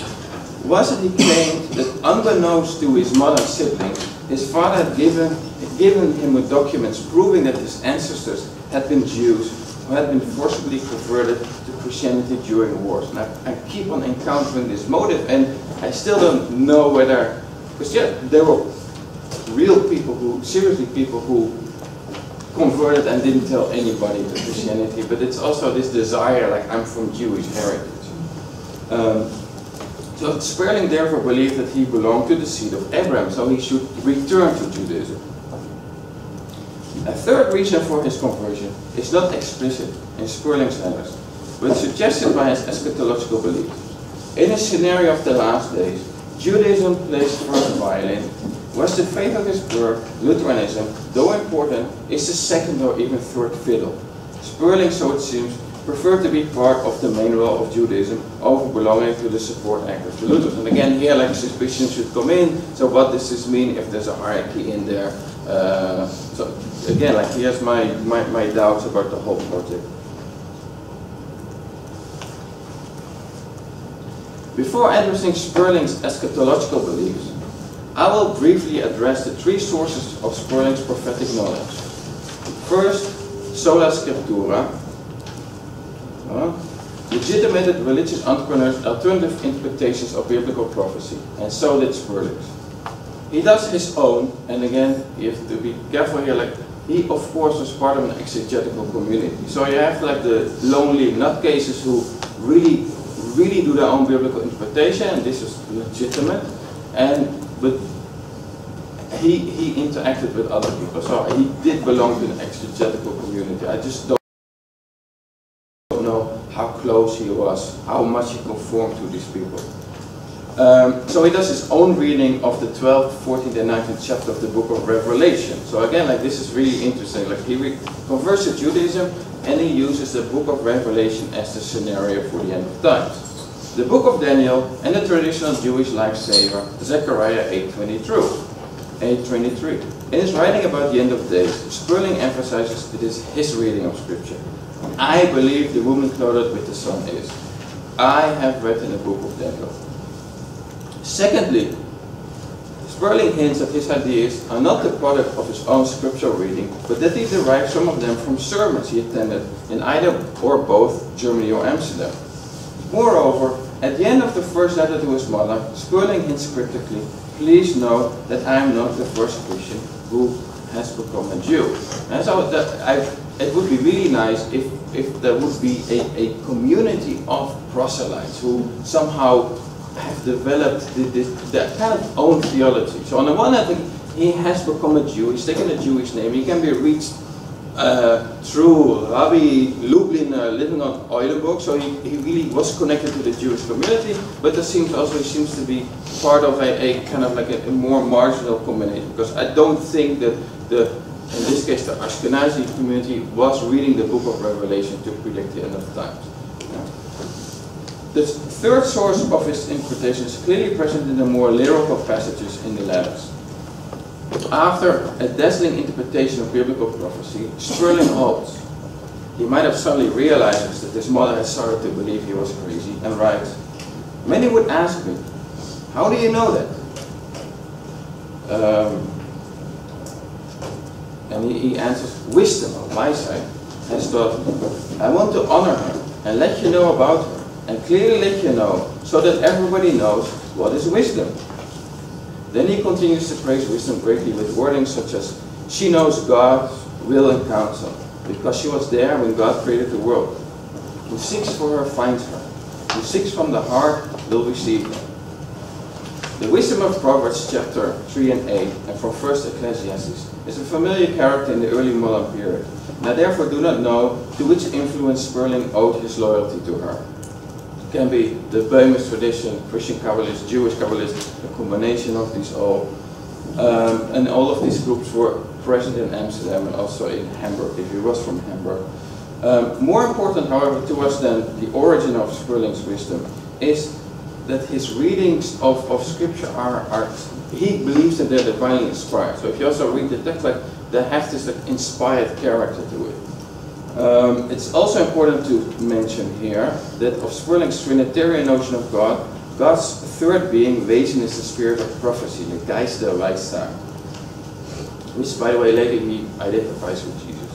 C: was that he claimed that unbeknownst to his mother's siblings, his father had given him with documents proving that his ancestors had been Jews who had been forcibly converted to Christianity during wars. And I keep on encountering this motive, and I still don't know whether, because yeah, there were real people seriously people who converted and didn't tell anybody to Christianity, but it's also this desire, like I'm from Jewish heritage. So Sperling therefore believed that he belonged to the seed of Abraham, so he should return to Judaism. A third reason for his conversion is not explicit in Sperling's letters, but suggested by his eschatological beliefs. In a scenario of the last days, Judaism plays first violin, whereas the faith of his birth, Lutheranism, though important, is the second or even third fiddle. Sperling, so it seems, preferred to be part of the main role of Judaism over belonging to the support act of the Lutherans. And again, here like suspicion should come in. So what does this mean if there's a hierarchy in there? So again, like here's my doubts about the whole project. Before addressing Sperling's eschatological beliefs, I will briefly address the three sources of Sperling's prophetic knowledge. First, sola scriptura, legitimate religious entrepreneurs' alternative interpretations of biblical prophecy, and so did Sperling's. He does his own, and again, you have to be careful here, like, he of course was part of an exegetical community. So you have like the lonely nutcases who really do their own biblical interpretation, and this is legitimate, but he interacted with other people, so he did belong to an exegetical community. I just don't know how close he was, how much he conformed to these people. So he does his own reading of the 12th, 14th and 19th chapter of the book of Revelation. So again, like this is really interesting. Like he converts to Judaism and he uses the book of Revelation as the scenario for the end of times. The book of Daniel and the traditional Jewish lifesaver, Zechariah 8:23. In his writing about the end of days, Sperling emphasizes it is his reading of scripture. I believe the woman clothed with the sun is. I have read in the book of Daniel. Secondly, Sperling hints that his ideas are not the product of his own scriptural reading, but that he derived some of them from sermons he attended in either or both Germany or Amsterdam. Moreover, at the end of the first letter to his mother, Sperling hints cryptically, please note that I am not the first Christian who has become a Jew. And so it would be really nice if there would be a community of proselytes who somehow have developed that kind of own theology. So on the one hand, he has become a Jew, he's taken a Jewish name, he can be reached through Rabbi Lublin living on Eulenburg, so he really was connected to the Jewish community, but there seems to be part of a kind of like a more marginal community, because I don't think that in this case the Ashkenazi community was reading the book of Revelation to predict the end of times. The third source of his interpretation is clearly present in the more lyrical passages in the letters. After a dazzling interpretation of biblical prophecy, Sperling holds. He might have suddenly realized that his mother had started to believe he was crazy, and writes, many would ask me, how do you know that? And he answers, wisdom, or weisheit, has taught me. I want to honor her and let you know about her, and clearly let you know, so that everybody knows what is wisdom. Then he continues to praise wisdom greatly with wordings such as, she knows God's will and counsel, because she was there when God created the world. Who seeks for her finds her. Who seeks from the heart will receive her. The wisdom of Proverbs chapter 3 and 8 and from 1st Ecclesiastes is a familiar character in the early modern period, and I therefore do not know to which influence Sperling owed his loyalty to her. It can be the Beumers tradition, Christian Kabbalists, Jewish Kabbalists, a combination of these all. And all of these groups were present in Amsterdam and also in Hamburg, if he was from Hamburg. More important, however, to us than the origin of Sperling's wisdom is that his readings of scripture he believes that they're divinely inspired. So if you also read the text, like, they have this like inspired character to it. It's also important to mention here that of Sperling's Trinitarian notion of God, God's third being, wezen, is the spirit of prophecy, the Geist der Weissagung, which, by the way, later he identifies with Jesus.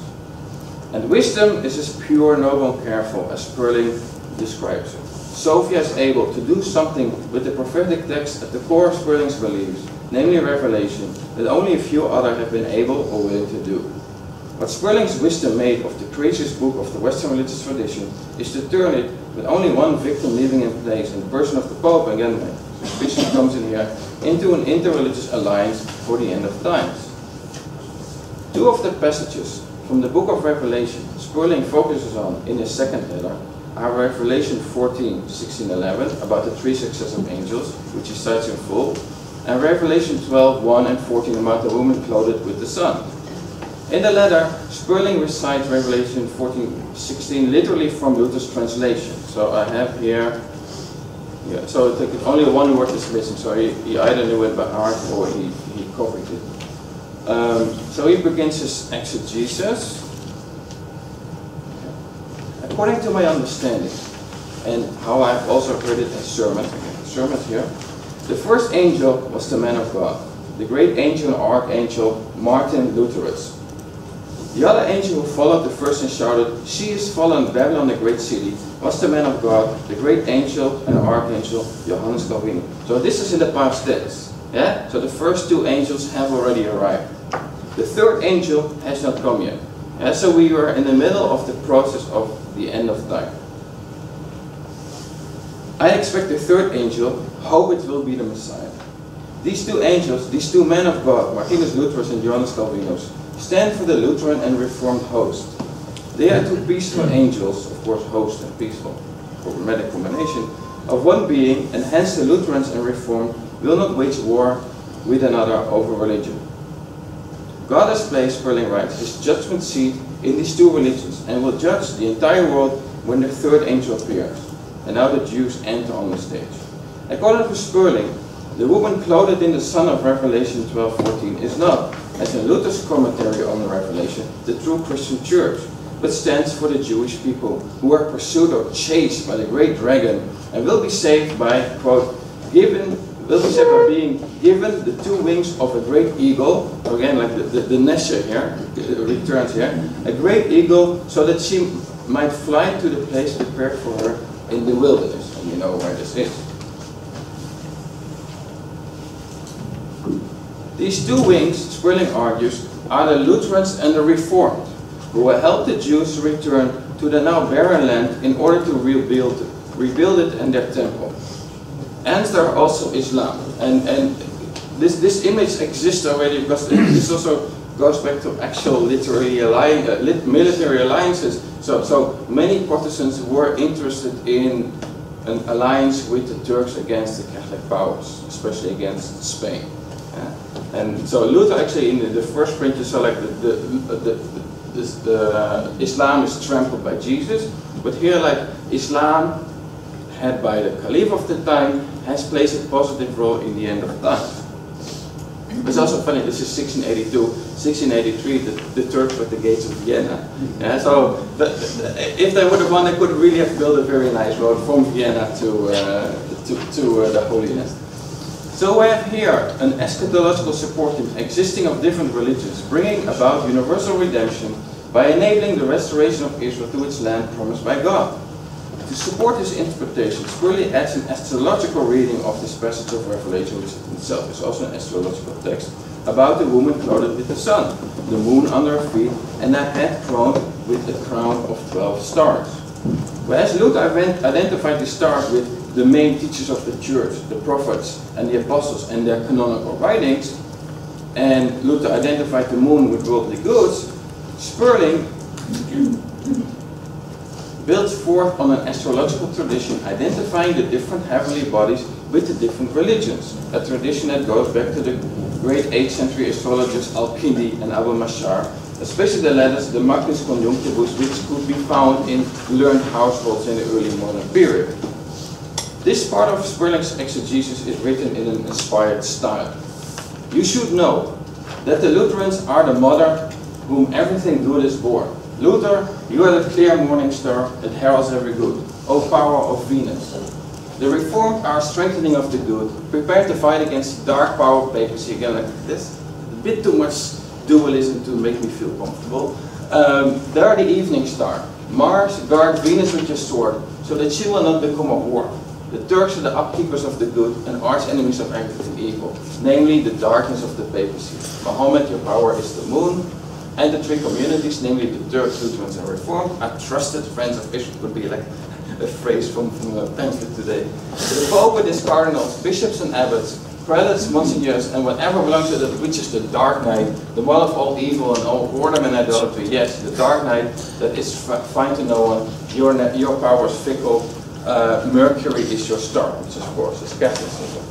C: And wisdom is as pure, noble, and careful as Sperling describes it. Sophia is able to do something with the prophetic text at the core of Sperling's beliefs, namely revelation, that only a few others have been able or willing to do. What Sperling's wisdom made of the craziest book of the Western religious tradition is to turn it, with only one victim living in place, in the person of the Pope, again, suspicion comes in here, into an interreligious alliance for the end of times. Two of the passages from the book of Revelation Sperling focuses on in his second letter are Revelation 14, 16, 11, about the three successive angels, which he cites in full, and Revelation 12, 1 and 14 about the woman clothed with the sun. In the latter, Sperling recites Revelation 14, 16 literally from Luther's translation. So I have here, so only one word is missing, so he either knew it by heart or he copied it. So he begins his exegesis. According to my understanding, and how I've also heard it in sermons here, the first angel was the man of God, the great angel and archangel Martin Lutherus. The other angel who followed the first and shouted, "She is fallen, Babylon, the great city," was the man of God, the great angel and archangel Johannes Calvin. So this is in the past tense. Yeah? So the first two angels have already arrived. The third angel has not come yet. Yeah? So we are in the middle of the process of the end of time. I expect the third angel, hope it will be the Messiah. These two angels, these two men of God, Martinus Lutherus and Johannes Calvinus, stand for the Lutheran and Reformed host. They are two peaceful angels, of course host and peaceful, problematic combination, of one being, and hence the Lutherans and Reformed will not wage war with another over religion. God has placed, Sperling writes, his judgment seat in these two religions and will judge the entire world when the third angel appears. And now the Jews enter on the stage. According to Sperling, the woman clothed in the sun of Revelation 12:14 is not, as in Luther's commentary on the Revelation, the true Christian church, but stands for the Jewish people who are pursued or chased by the great dragon and will be saved by, quote, will be saved by being given the two wings of a great eagle. So again, like the Nesher here, returns here, a great eagle, so that she might fly to the place prepared for her in the wilderness. And you know where this is. These two wings, Sperling argues, are the Lutherans and the Reformed, who will help the Jews to return to the now barren land in order to rebuild it and their temple. And there are also Islam. And this image exists already because this also goes back to actual military alliances. So many Protestants were interested in an alliance with the Turks against the Catholic powers, especially against Spain. And so Luther actually in the first print, so like Islam is trampled by Jesus, but here like Islam, head by the Caliph of the time, has played a positive role in the end of time. It's also funny, this is 1682, 1683, the Turks at the gates of Vienna. Yeah, so if they would have won, they could really have built a very nice road from Vienna to the Holy Land. So we have here an eschatological support team existing of different religions, bringing about universal redemption by enabling the restoration of Israel to its land promised by God. To support this interpretation, Spurling adds an astrological reading of this passage of Revelation, which itself is also an astrological text, about the woman clothed with the sun, the moon under her feet, and a head crowned with a crown of 12 stars. Whereas Luther identified the stars with the main teachers of the church, the prophets and the apostles and their canonical writings, and Luther identified the moon with worldly goods, Spurling builds forth on an astrological tradition identifying the different heavenly bodies with the different religions, a tradition that goes back to the great 8th century astrologers Al-Kindi and Abu Mashar, especially the letters, the Magnus Conjunctivus, which could be found in learned households in the early modern period. This part of Spurling's exegesis is written in an inspired style. You should know that the Lutherans are the mother whom everything good is born. Luther, you are the clear morning star that heralds every good, O power of Venus. The Reformed are strengthening of the good, prepared to fight against the dark power of papacy. Again, like this, a bit too much dualism to make me feel comfortable. They are the evening star. Mars, guard Venus with your sword, so that she will not become a whore. The Turks are the upkeepers of the good and arch enemies of everything evil, namely the darkness of the papacy. Mohammed, your power is the moon. And the three communities, namely the Turks, Lutherans, and Reformed, are trusted friends of Israel. Would be like a phrase from a pamphlet today. The Pope with his cardinals, bishops and abbots, prelates, monsignors, and whatever belongs to that, which is the dark night, the mother of all evil and all whoredom and idolatry. Yes, the dark night that is fine to no one. Your power is fickle. Mercury is your star, which of course is Catholicism.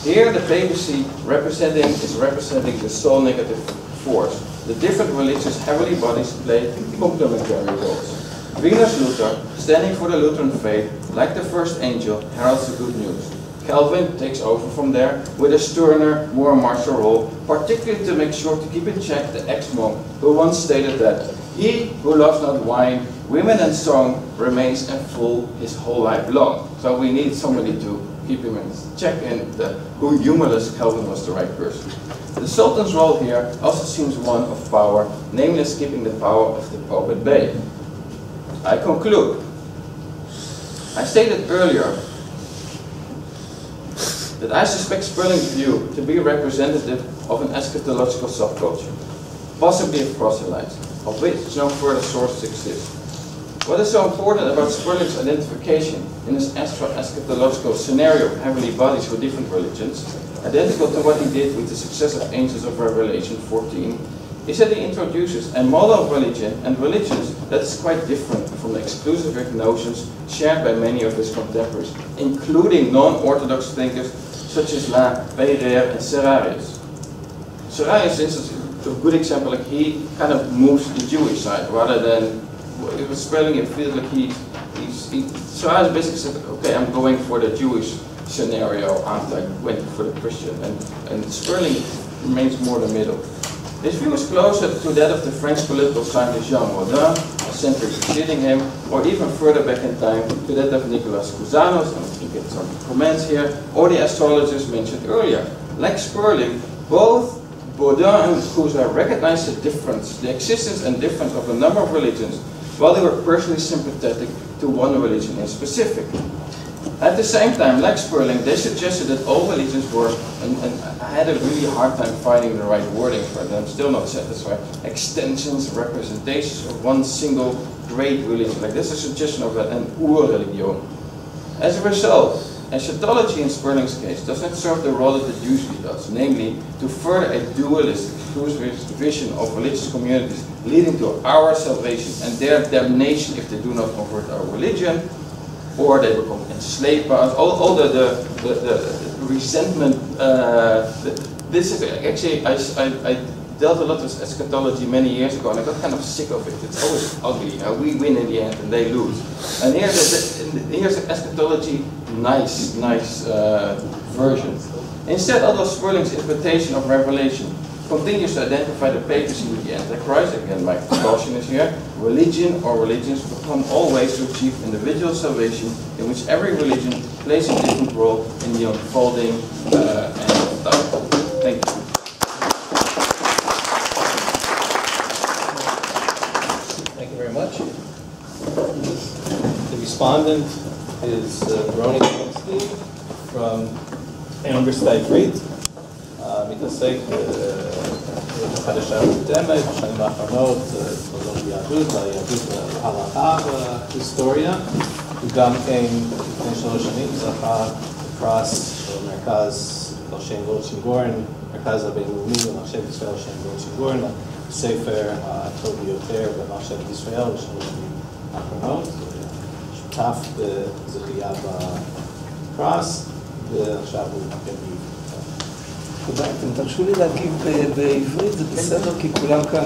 C: Here the papacy is representing the sole negative force. The different religious heavenly bodies play complementary roles. Venus Luther, standing for the Lutheran faith, like the first angel, heralds the good news. Calvin takes over from there with a sterner, more martial role, particularly to make sure to keep in check the ex-monk who once stated that he who loves not wine, women and song remains a fool his whole life long. So we need somebody to keep him in check, and who humorless Calvin was the right person. The Sultan's role here also seems one of power, namely keeping the power of the Pope at bay. I conclude. I stated earlier that I suspect Spurling's view to be representative of an eschatological subculture, possibly of proselytes, of which no further sources exist. What is so important about Spurling's identification in this eschatological scenario of heavenly bodies for different religions, identical to what he did with the successive angels of Revelation 14, is that he introduces a model of religion and religions that is quite different from the exclusivist notions shared by many of his contemporaries, including non-Orthodox thinkers such as La Peyrère and Serrarius. Serrarius is a good example, like he kind of moves the Jewish side rather than, it was Spurling, it feels like Serrarius basically said, okay, I'm going for the Jewish scenario after I went for the Christian, and Spurling remains more the middle. This view is closer to that of the French political scientist Jean Rodin, a century preceding him, or even further back in time to that of Nicolas Cusanos, and you get some comments here, or the astrologers mentioned earlier. Like Spurling, both Baudin and Cousin recognized the difference, the existence and difference of a number of religions, while they were personally sympathetic to one religion in specific. At the same time, like Spurling, they suggested that all religions were, and I had a really hard time finding the right wording for it, and I'm still not satisfied, extensions, representations of one single great religion. Like this is a suggestion of an ur-religion. As a result, eschatology in Spurling's case does not serve the role that it usually does, namely to further a dualist, exclusivist vision of religious communities leading to our salvation and their damnation if they do not convert our religion, or they become enslaved by us. All the resentment. This is actually, I dealt a lot with eschatology many years ago, and I got kind of sick of it. It's always ugly. We win in the end, and they lose. And here's eschatology, nice version. Instead, although Spurling's interpretation of Revelation continues to identify the papacy with the Antichrist, again my caution is here, religion or religions become all ways to achieve individual salvation, in which every religion plays a different role in the unfolding end of time. Thank you.
A: Thank you very much. respondent is Roni from האוניברסיטה העברית. מתעסק בחדשה מוקדמת, בשנים האחרונות, תולדות היהדות, והיהדות וההלכה וההיסטוריה. הוא גם כן לפני 3 שנים זכה בפרס של מרכז שם גולדשטיין-גורן, מרכז הבינלאומי למחשב ישראל שם גולדשטיין-גורן, הספר הטוב ביותר במחשב ישראל בשנים האחרונות. שותף בזכייה בפרס, ועכשיו הוא מגיב.
D: תודה, אתם תרשו לי להגיב בעברית, זה בסדר, כי כולם כאן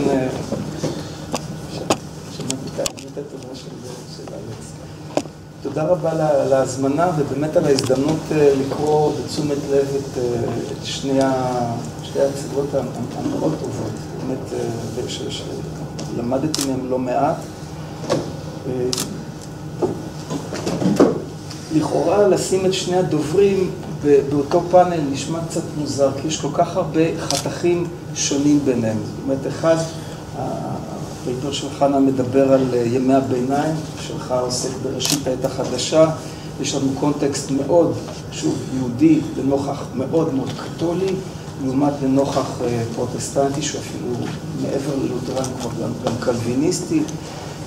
D: שמעתי את התודה של אלכס. תודה רבה על ההזמנה ובאמת על ההזדמנות לקרוא בתשומת לב את שתי ההצגות המאוד טובות, באמת שלמדתי מהם לא מעט. לכאורה לשים את שני הדוברים באותו פאנל נשמע קצת מוזר, כי יש כל כך הרבה חתכים שונים ביניהם. זאת אומרת, אחד, הפייפר של חנה מדבר על ימי הביניים, שלך עוסק בראשית העת החדשה, יש לנו קונטקסט מאוד, שוב, יהודי, לנוכח מאוד מאוד קתולי, לעומת לנוכח פרוטסטנטי, שאפילו מעבר ללותרן כבר גם קלוויניסטי.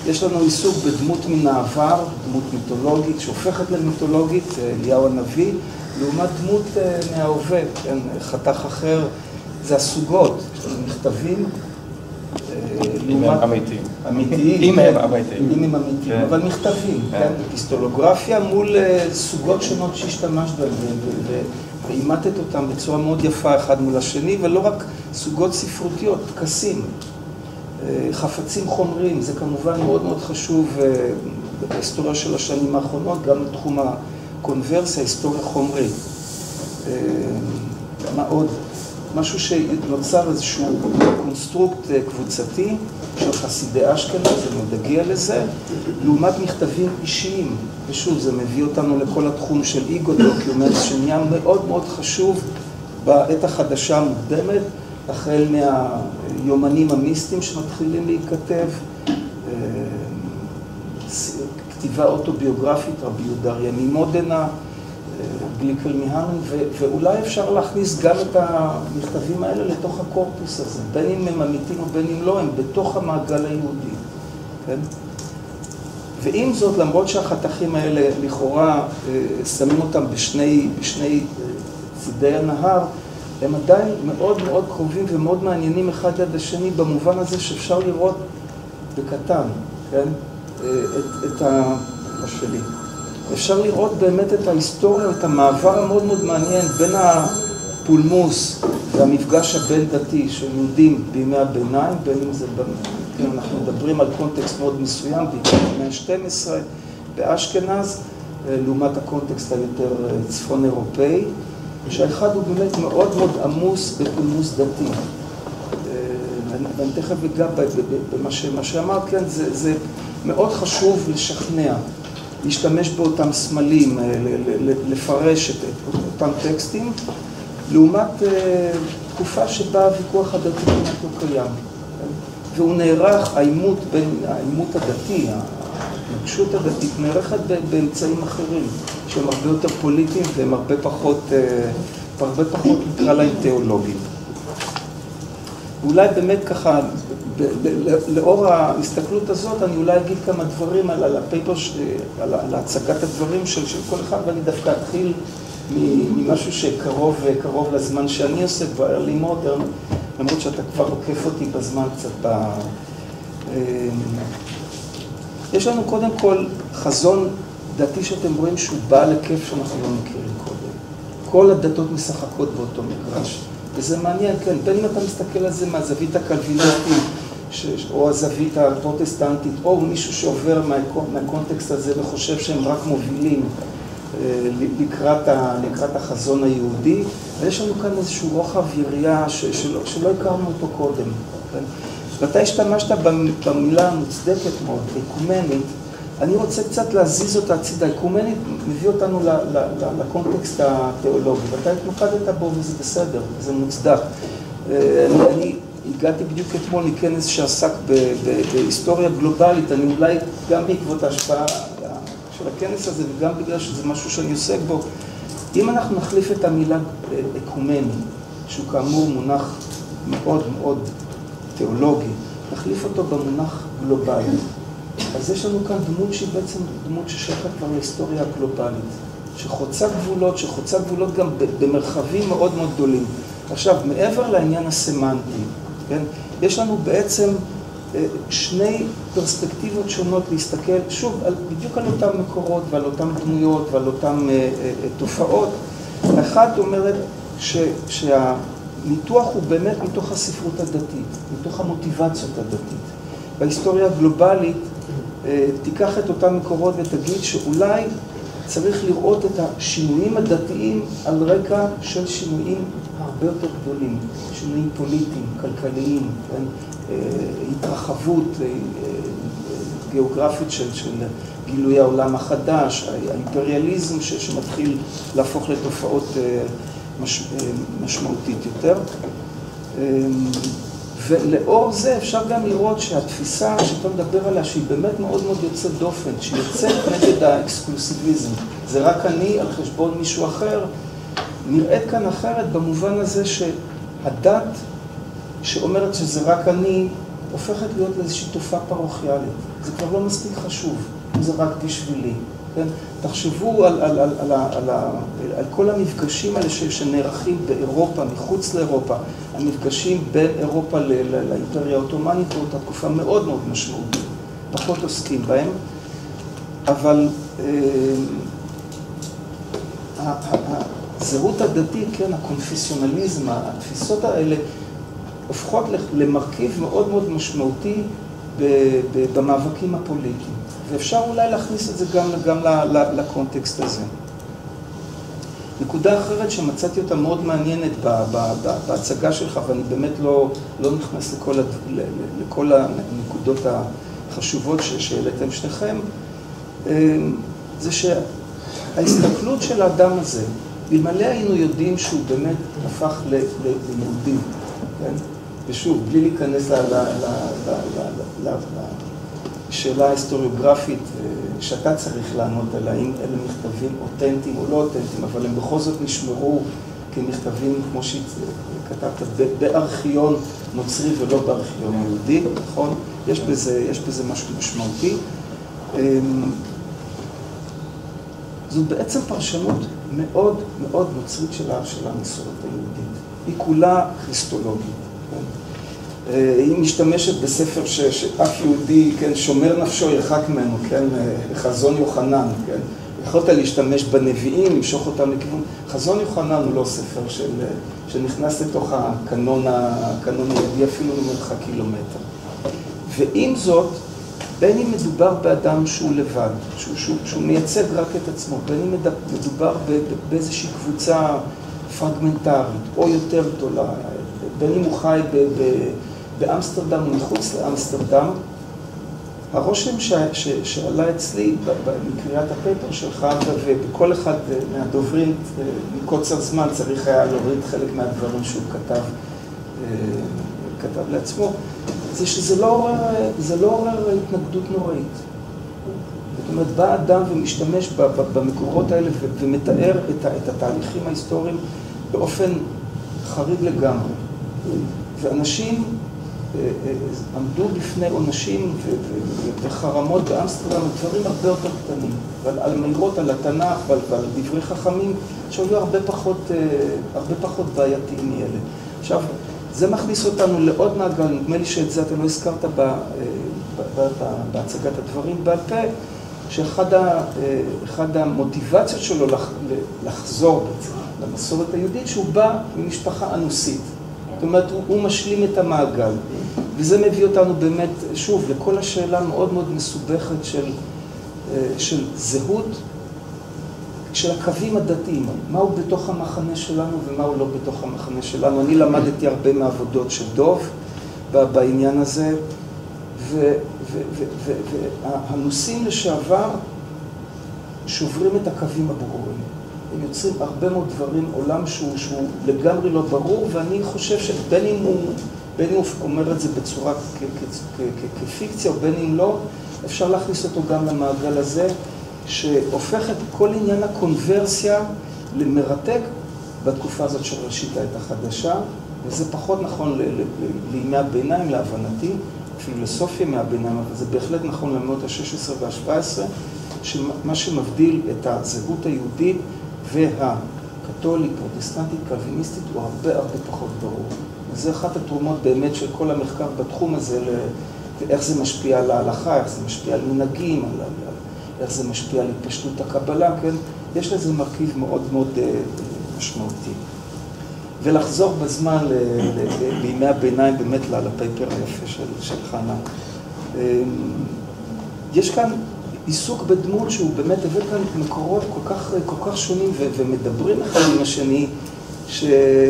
D: יש לנו עיסוק בדמות מן העבר, דמות מיתולוגית, שהופכת למיתולוגית, אליהו הנביא, לעומת דמות מההווה, כן, חתך אחר, זה הסוגות, יש לנו מכתבים,
E: אם הם אמיתיים.
D: אמיתיים,
E: אם הם אמיתיים.
D: אם הם אמיתיים, אבל מכתבים, כן, אפיסטולוגרפיה מול סוגות שונות שהשתמשת בהם, ואימתת אותם בצורה מאוד יפה אחד מול השני, ולא רק סוגות ספרותיות, טקסים. חפצים חומריים, זה כמובן מאוד מאוד חשוב בהיסטוריה של השנים האחרונות, גם בתחום הקונברס, ההיסטוריה חומרית. מה עוד? משהו שנוצר איזשהו קונסטרוקט קבוצתי של חסידי אשכנז, אני עוד אגיע לזה, לעומת מכתבים אישיים. ושוב, זה מביא אותנו לכל התחום של איגו דוקיומנטס, שנהיה מאוד מאוד חשוב בעת החדשה המוקדמת, החל מהיומנים המיסטיים שמתחילים להיכתב, כתיבה אוטוביוגרפית, רבי יהודה אריה ממודנה, גליקל מהרן, ואולי אפשר להכניס גם את המכתבים האלה לתוך הקורפוס הזה, בין אם הם אמיתיים או בין אם לא, הם בתוך המעגל היהודי, כן? ועם זאת, למרות שהחתכים האלה לכאורה שמים אותם בשני צידי הנהר, הם עדיין מאוד מאוד קרובים ומאוד מעניינים אחד ליד השני, במובן הזה שאפשר לראות בקטן, כן? את השלי. אפשר לראות באמת את ההיסטוריה, את המעבר המאוד מאוד מעניין בין הפולמוס והמפגש הבין-דתי של יהודים בימי הביניים, בין אם זה, כן, אנחנו מדברים על קונטקסט מאוד מסוים, בעיקר במאה ה-12 באשכנז, לעומת הקונטקסט היותר צפון אירופאי, שהאחד הוא באמת מאוד מאוד עמוס בפולמוס דתי. ואני תכף אגע במה שאמרת, כן, זה מאוד חשוב לשכנע, להשתמש באותם סמלים, לפרש את אותם טקסטים, לעומת תקופה שבה הוויכוח הדתי כמעט לא קיים. והוא נערך, העימות הדתי, ההתנגשות הדתית, נערכת באמצעים אחרים, שהם הרבה יותר פוליטיים והם הרבה פחות נקרא להם תיאולוגיים. ואולי באמת ככה, לאור ההסתכלות הזאת, אני אולי אגיד כמה דברים על הפייפר, על הצגת הדברים של כל אחד, ואני דווקא אתחיל ממשהו שקרוב לזמן שאני עושה, לי מודרן, למרות שאתה כבר עוקף אותי בזמן קצת. יש לנו קודם כל חזון דתי שאתם רואים שהוא בעל היקף שאנחנו לא מכירים קודם. כל הדתות משחקות באותו מגרש. וזה מעניין, כן, בין אם אתה מסתכל על זה מהזווית הקלוויניסטית, או הזווית הפרוטסטנטית, או מישהו שעובר מהקונטקסט הזה וחושב שהם רק מובילים לקראת החזון היהודי, ויש לנו כאן איזשהו רוחב יריעה שלא הכרנו אותו קודם. ואתה השתמשת במילה המוצדקת מאוד, אקומנית, אני רוצה קצת להזיז אותה הצידה. אקומנית מביא אותנו לקונטקסט התיאולוגי, ואתה התמקדת בו וזה בסדר, זה מוצדק. אני הגעתי בדיוק אתמול מכנס שעסק בהיסטוריה גלובלית, אני אולי גם בעקבות ההשפעה של הכנס הזה, וגם בגלל שזה משהו שאני עוסק בו. אם אנחנו נחליף את המילה אקומני, שהוא כאמור מונח מאוד מאוד תיאולוגי, נחליף אותו במונח גלובלי. אז יש לנו כאן דמות שהיא בעצם דמות ששייכת כבר להיסטוריה הגלובלית, שחוצה גבולות גם במרחבים מאוד מאוד גדולים. עכשיו, מעבר לעניין הסמנטי, כן, יש לנו בעצם שני פרספקטיבות שונות להסתכל, שוב, בדיוק על אותם מקורות ועל אותם דמויות ועל אותם תופעות. האחת אומרת שהניתוח הוא באמת מתוך הספרות הדתית, מתוך המוטיבציות הדתית. בהיסטוריה הגלובלית תיקח את אותם מקורות ותגיד שאולי צריך לראות את השינויים הדתיים על רקע של שינויים הרבה יותר גדולים, שינויים פוליטיים, כלכליים, כן? התרחבות גיאוגרפית של גילוי העולם החדש, האימפריאליזם שמתחיל להפוך לתופעות משמעותית יותר. ולאור זה אפשר גם לראות שהתפיסה שאתה מדבר עליה, שהיא באמת מאוד מאוד יוצאת דופן, שהיא יוצאת נגד האקסקלוסיביזם, זה רק אני על חשבון מישהו אחר, נראית כאן אחרת במובן הזה שהדת שאומרת שזה רק אני, הופכת להיות לאיזושהי תופעה פרוחיאלית. זה כבר לא מספיק חשוב, זה רק בשבילי. כן? תחשבו על כל המפגשים האלה שנערכים באירופה, מחוץ לאירופה, המפגשים בין אירופה לאימפריה האוטומנית, באותה תקופה מאוד מאוד משמעותית, פחות עוסקים בהם, אבל הזהות הדתית, כן, הקונפסיונליזם, התפיסות האלה, הופכות למרכיב מאוד מאוד משמעותי במאבקים הפוליטיים. ואפשר אולי להכניס את זה גם לקונטקסט הזה. נקודה אחרת שמצאתי אותה מאוד מעניינת בהצגה שלך, ואני באמת לא נכנס לכל הנקודות החשובות שהעליתם שניכם, זה שההסתכלות של האדם הזה, אלמלא היינו יודעים שהוא באמת הפך ליהודי, כן? ושוב, בלי להיכנס לשאלה ההיסטוריוגרפית שאתה צריך לענות על האם אלה מכתבים אותנטיים או לא אותנטיים, אבל הם בכל זאת נשמרו כמכתבים, כמו שכתבת, בארכיון נוצרי ולא בארכיון יהודי, נכון? יש בזה משהו משמעותי. זו בעצם פרשנות מאוד מאוד נוצרית של המסורת היהודית. היא כולה כריסטולוגית. היא משתמשת בספר שאף יהודי, כן, שומר נפשו ירחק ממנו, כן, חזון יוחנן, כן. יכולת להשתמש בנביאים, למשוך אותם לכיוון. חזון יוחנן הוא לא ספר שנכנס לתוך הקנון היהודי אפילו למרחק קילומטר. ועם זאת, בין אם מדובר באדם שהוא לבד, שהוא מייצג רק את עצמו, בין אם מדובר באיזושהי קבוצה פרגמנטרית או יותר גדולה, בין אם הוא חי באמסטרדם או מחוץ לאמסטרדם, הרושם שעלה אצלי מקריאת הפייפר שלך, וכל אחד מהדוברים מקוצר זמן צריך היה להוריד חלק מהדברים שהוא כתב לעצמו, זה שזה לא עורר התנגדות נוראית. זאת אומרת, בא אדם ומשתמש במקורות האלה ומתאר את התהליכים ההיסטוריים באופן חריג לגמרי. ואנשים עמדו בפני עונשים וחרמות באמסטרדם, דברים הרבה יותר קטנים, ועל אמירות, על התנ"ך ועל דברי חכמים שהיו הרבה פחות בעייתיים מאלה. עכשיו, זה מכניס אותנו לעוד מעגל, נדמה לי שאת זה אתה לא הזכרת בהצגת הדברים בעל פה, שאחד המוטיבציות שלו לחזור למסורת היהודית, שהוא בא ממשפחה אנוסית. זאת אומרת, הוא משלים את המעגל. וזה מביא אותנו באמת, שוב, לכל השאלה מאוד מאוד מסובכת של זהות, של הקווים הדתיים. מהו בתוך המחנה שלנו ומהו לא בתוך המחנה שלנו. אני למדתי הרבה מהעבודות של דוב בעניין הזה, והנושאים לשעבר שוברים את הקווים הברורים. הם יוצרים הרבה מאוד דברים, עולם שהוא לגמרי לא ברור, ואני חושב שבין אם הוא אומר את זה בצורה כפיקציה, או בין אם לא, אפשר להכניס אותו גם למעגל הזה, שהופך את כל עניין הקונברסיה למרתק בתקופה הזאת של ראשית העת החדשה, וזה פחות נכון לימי הביניים להבנתי, אפילו לסוף ימי הביניים, אבל זה בהחלט נכון למאות ה-16 וה-17, שמה שמבדיל את הזהות היהודית והקתולית, פרוטסטנטית, קלוויניסטית, הוא הרבה הרבה פחות ברור. וזה אחת התרומות באמת של כל המחקר בתחום הזה, איך זה משפיע על ההלכה, איך זה משפיע על מנהגים, איך זה משפיע על התפשטות הקבלה, כן? יש לזה מרכיב מאוד מאוד משמעותי. ולחזור בזמן לימי הביניים באמת לפייפר היפה של חנה. יש כאן עיסוק בדמות שהוא באמת הביא כאן מקורות כל כך שונים ומדברים אחד עם השני,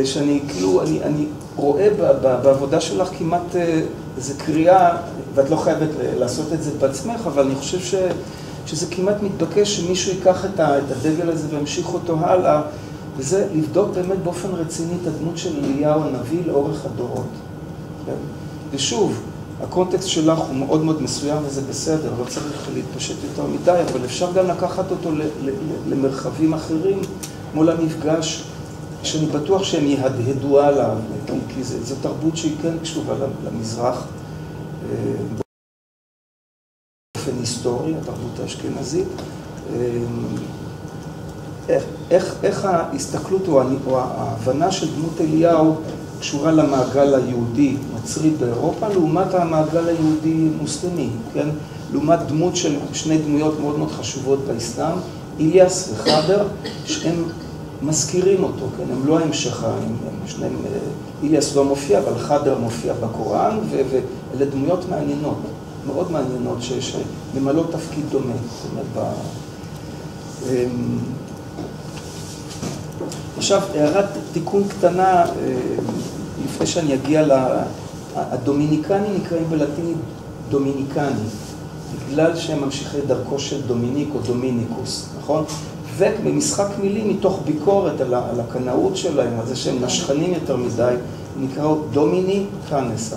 D: שאני כאילו, אני רואה בעבודה שלך כמעט איזו קריאה, ואת לא חייבת לעשות את זה בעצמך, אבל אני חושב שזה כמעט מתבקש שמישהו ייקח את הדגל הזה והמשיך אותו הלאה, וזה לבדוק באמת באופן רציני את הדמות של אליהו הנביא לאורך הדורות. ושוב, הקונטקסט שלך הוא מאוד מאוד מסוים וזה בסדר, לא צריך להתפשט יותר מדי, אבל אפשר גם לקחת אותו למרחבים אחרים, כמו למפגש, שאני בטוח שהם יהדהדו עליו, כי זו תרבות שהיא כן קשובה למזרח, באופן היסטורי, התרבות האשכנזית. איך ההסתכלות או ההבנה של דמות אליהו קשורה למעגל היהודי נוצרי באירופה, לעומת המעגל היהודי מוסלמי, כן? לעומת דמות של שני דמויות מאוד מאוד חשובות באסלאם, איליאס וחדר, שהם מזכירים אותו, כן? הם לא ההמשך, שניהם, איליאס לא מופיע, אבל חדר מופיע בקוראן, ואלה דמויות מעניינות, מאוד מעניינות, שממלאות תפקיד דומה. זאת אומרת, עכשיו, הערת תיקון קטנה, לפני שאני אגיע הדומיניקנים נקראים בלטינית דומיניקני, בגלל שהם ממשיכי דרכו של דומיניק או דומיניקוס, נכון? ובמשחק מילים מתוך ביקורת על הקנאות שלהם, על זה שהם נשכנים יותר מדי, נקראו דומיני קאנס,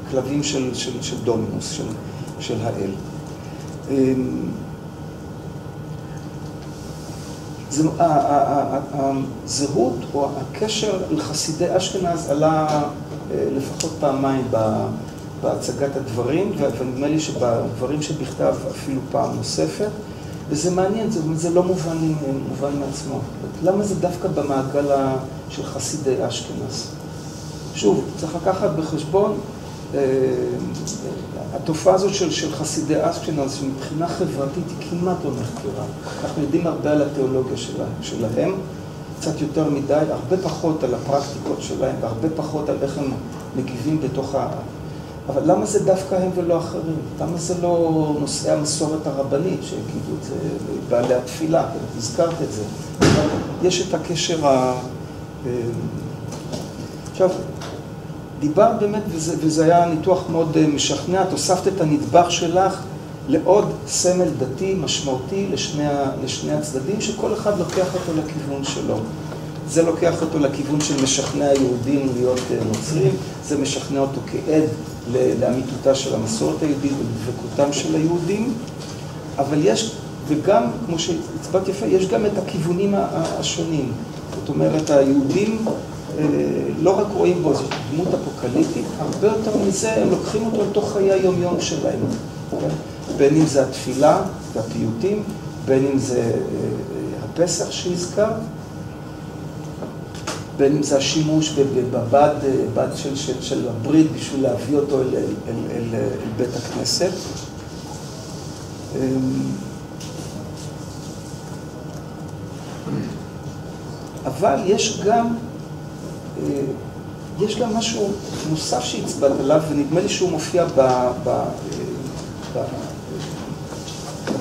D: הכלבים של דומינוס, של האל. הזהות או הקשר לחסידי אשכנז עלה לפחות פעמיים בהצגת הדברים, ונדמה לי שבדברים שבכתב אפילו פעם נוספת, וזה מעניין, זה לא מובן מעצמו. למה זה דווקא במעגל של חסידי אשכנז? שוב, צריך לקחת בחשבון, התופעה הזאת של חסידי אשכנז, שמבחינה חברתית היא כמעט לא נחקרה. אנחנו יודעים הרבה על התיאולוגיה שלהם, קצת יותר מדי, הרבה פחות על הפרקטיקות שלהם, והרבה פחות על איך הם מגיבים בתוך אבל למה זה דווקא הם ולא אחרים? למה זה לא נושאי המסורת הרבנית שהגידו את זה, בעלי התפילה, הזכרת את זה. יש את הקשר עכשיו, דיברת באמת, וזה היה ניתוח מאוד משכנע, את הוספת את הנדבך שלך לעוד סמל דתי משמעותי לשני הצדדים, שכל אחד לוקח אותו לכיוון שלו. זה לוקח אותו לכיוון של משכנע היהודים להיות נוצרים, זה משכנע אותו כעד לאמיתותה של המסורת היהודית ולדבקותם של היהודים, אבל יש, וגם, כמו שהצבעת יפה, יש גם את הכיוונים השונים. זאת אומרת, היהודים לא רק רואים בו איזו דמות אפוקליפטית, הרבה יותר מזה הם לוקחים אותו לתוך חיי היום-יום שלהם. בין אם זה התפילה והפיוטים, בין אם זה הפסח שהזכר, בין אם זה השימוש בבד של הברית בשביל להביא אותו אל בית הכנסת. אבל יש גם משהו נוסף שהצבעת עליו, ונדמה לי שהוא מופיע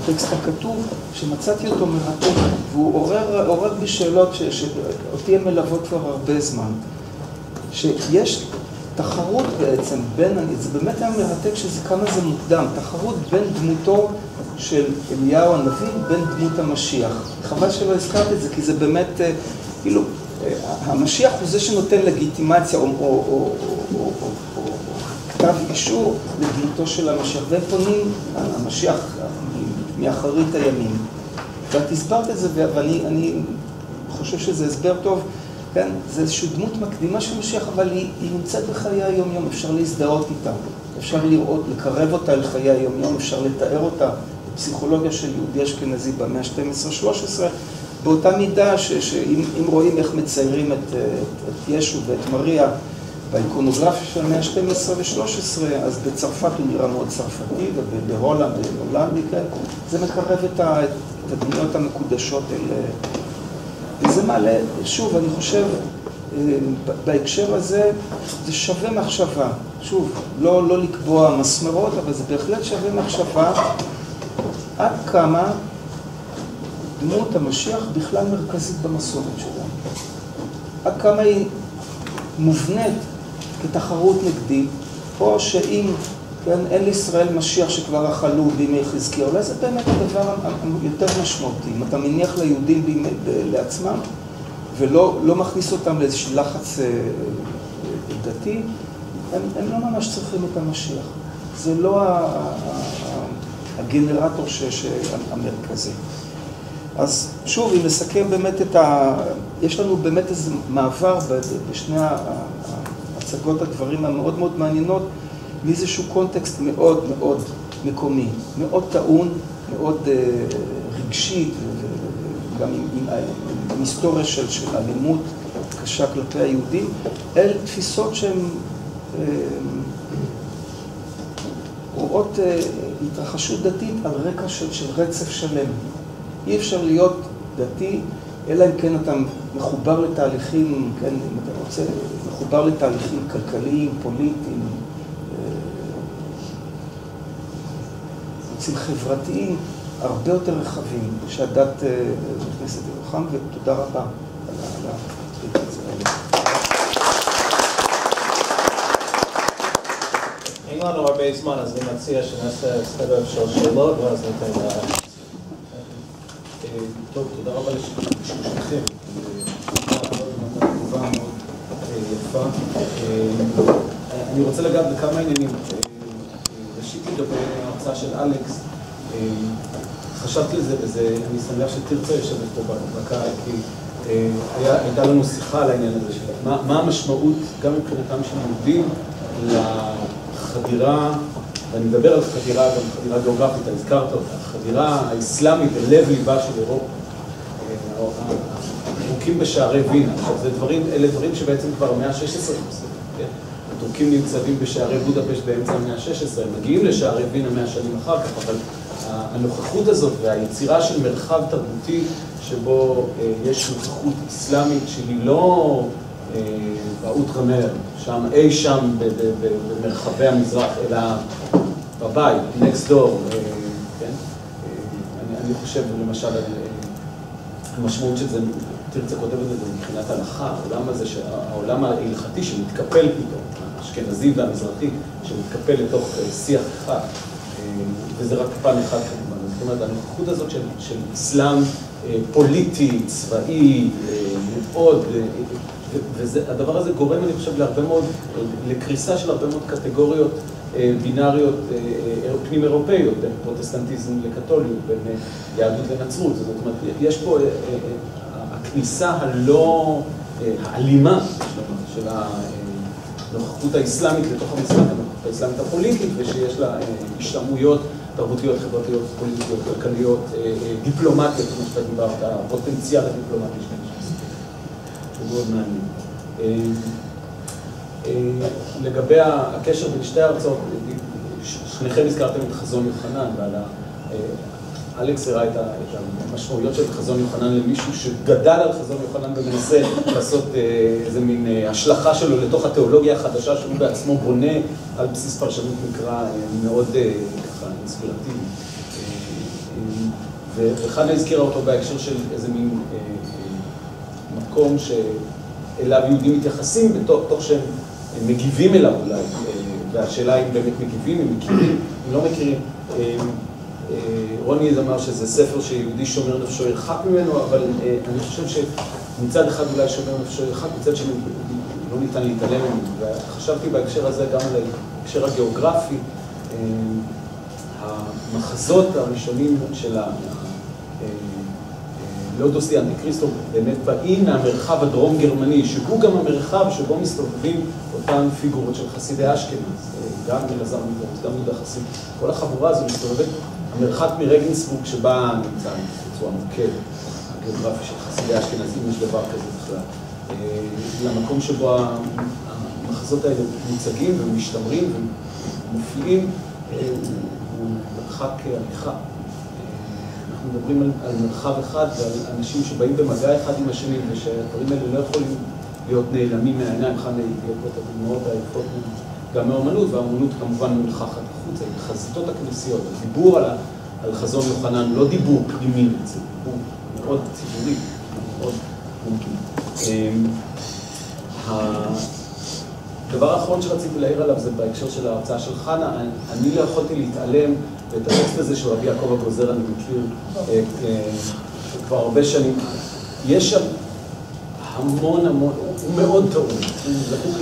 D: בטקסט הכתוב, שמצאתי אותו מרתק, והוא עורר בי שאלות שאותי הן מלוות כבר הרבה זמן. שיש תחרות בעצם זה באמת היה מרתק כמה זה מוקדם, תחרות בין דמותו של אליהו הנביא, בין דמות המשיח. חבל שלא הזכרת את זה, כי זה באמת, כאילו, המשיח הוא זה שנותן לגיטימציה או כתב אישור לדמותו של המשיח, והם פונים, המשיח מאחרית הימים. ואת הסברת את זה, ואני חושב שזה הסבר טוב, כן? זה איזושהי דמות מקדימה של משיח, אבל היא נמצאת בחיי היום-יום, אפשר להזדהות איתה, אפשר לראות, לקרב אותה אל חיי היום-יום, אפשר לתאר אותה, בפסיכולוגיה של יהודי אשכנזי במאה ה-12-13, באותה מידה שאם רואים איך מציירים את ישו ואת מריה באיקונוגרפיה של המאה ה-12 ו-13, אז בצרפת הוא נראה מאוד צרפתי, ובהולנד, בהולנדי, כן? זה מקרב את הדמויות המקודשות אל... וזה מעלה, שוב, אני חושב, בהקשר הזה, זה שווה מחשבה. שוב, לא לקבוע מסמרות, אבל זה בהחלט שווה מחשבה עד כמה דמות המשיח בכלל מרכזית במסורת שלנו. עד כמה היא מובנית כתחרות נגדית, או שאם אין לישראל משיח שכבר אכלו בימי חזקיה, אולי זה באמת הדבר יותר משמעותי. אם אתה מניח ליהודים לעצמם, ולא מכניס אותם לאיזשהו לחץ דתי, הם לא ממש צריכים את המשיח. זה לא הגנרטור המרכזי. אז שוב, אם נסכם באמת יש לנו באמת איזה מעבר בשני ההצגות הדברים המאוד מאוד מעניינות, מאיזשהו קונטקסט מאוד מאוד מקומי, מאוד טעון, מאוד רגשית, גם עם היסטוריה של אלימות קשה כלפי היהודים, אל תפיסות שהן רואות התרחשות דתית על רקע של רצף שלם. אי אפשר להיות דתי, אלא אם כן אתה מחובר לתהליכים, כן, אם אתה רוצה, מחובר לתהליכים כלכליים, פוליטיים, רוצים חברתיים, הרבה יותר רחבים, שהדת נכנסת לתוכם, ותודה רבה על ההתייחסות האלה.
A: אין לנו הרבה זמן, אז אני מציע שנעשה סבב של שאלות, ואז ניתן לה...
F: טוב, תודה רבה לשלושתכם. תגובה מאוד יפה. אני רוצה לגעת בכמה עניינים. ראשית לגבי ההרצאה של אלכס, חשבתי לזה, אני שמח שתרצה יושבת פה בקהל, כי הייתה לנו שיחה על העניין הזה של מה המשמעות, גם מבחינתם של יהודים, לחדירה, ואני מדבר על חדירה, גם חדירה גיאוגרפית, הזכרת אותה, החדירה האסלאמית בלב ליבה של אירופה, הטורקים בשערי וינה. עכשיו, אלה דברים שבעצם כבר המאה ה-16 עושים, כן? הטורקים נמצאים בשערי בודפשט באמצע המאה ה-16, הם מגיעים לשערי וינה 100 שנים אחר כך, אבל הנוכחות הזאת והיצירה של מרחב תרבותי שבו יש נוכחות אסלאמית שהיא לא באוטרמר, שם אי שם במרחבי המזרח, אלא בבית, next door, כן? אני חושב למשל על המשמעות של זה, תרצה כותב את זה מבחינת ההלכה, העולם ההלכתי שמתקפל פתאום, האשכנזי והמזרחי שמתקפל לתוך שיח אחד, וזה רק פן אחד כמובן. זאת אומרת, הנוכחות הזאת של אסלאם פוליטי, צבאי, מאוד, והדבר הזה גורם, אני חושב, להרבה מאוד, לקריסה של הרבה מאוד קטגוריות בינאריות פנים אירופאיות, בין פרוטסטנטיזם לקתוליות, בין יהדות לנצרות. זאת אומרת, יש פה הכניסה הלא האלימה של הנוכחות האסלאמית לתוך המשחק, הנוכחות האסלאמית הפוליטית, ושיש לה השתמעויות תרבותיות, חברתיות, פוליטיות, כלכליות, דיפלומטיות, כמו שאתה דיברת, הפוטנציאל הדיפלומטי שלנו. זה מאוד מעניין. לגבי הקשר בין שתי ההרצאות, שניכם הזכרתם את חזון יוחנן, אלכס הראה את המשמעויות של חזון יוחנן למישהו שגדל על חזון יוחנן ומנסה לעשות איזה מין השלכה שלו לתוך התיאולוגיה החדשה שהוא בעצמו בונה על בסיס פרשנות מקרא מאוד ככה אינספירטיבי. וחנה הזכירה אותו בהקשר של איזה מין מקום שאליו יהודים מתייחסים תוך שהם מגיבים אליו אולי, והשאלה אם באמת מגיבים, אם מכירים, אם לא מכירים. רוני אמר שזה ספר שיהודי שומר נפשו ירחק ממנו, אבל אני חושב שמצד אחד אולי שומר נפשו ירחק, מצד שני לא ניתן להתעלם ממנו. וחשבתי בהקשר הזה גם על ההקשר הגיאוגרפי, המחזות הראשונים של לודוס די אנטיקריסטו באמת באים מהמרחב הדרום גרמני, שהוא גם המרחב שבו מסתובבים אותן פיגורות של חסידי אשכנז, גם אלעזר מגורט, גם יהודה חסיד. כל החבורה הזו מסתובבת, המרחק מרגנסבורג שבה נמצא בצורה מוקד, הגיאוגרפי של חסידי אשכנז, אם יש דבר כזה בכלל. למקום שבו המחזות האלה מוצגים ומשתמרים ומופיעים, הוא מרחק הליכה. אנחנו מדברים על מרחב אחד ועל אנשים שבאים במגע אחד עם השני, ושהדברים האלה לא יכולים להיות נעלמים מהעיניים, כאן להיות את הדוגמאות היפות גם מהאומנות, והאומנות כמובן מולחכת החוצה, עם חזיתות הכנסיות, הדיבור על חזון יוחנן, לא דיבור פנימי, זה דיבור מאוד ציבורי, מאוד מומקי. הדבר האחרון שרציתי להעיר עליו זה בהקשר של ההרצאה של חנה, אני לא יכולתי להתעלם ואת הטקסט הזה של רבי יעקב הגוזר אני מכיר כבר הרבה שנים. יש שם המון, הוא מאוד טעון, הוא זקוק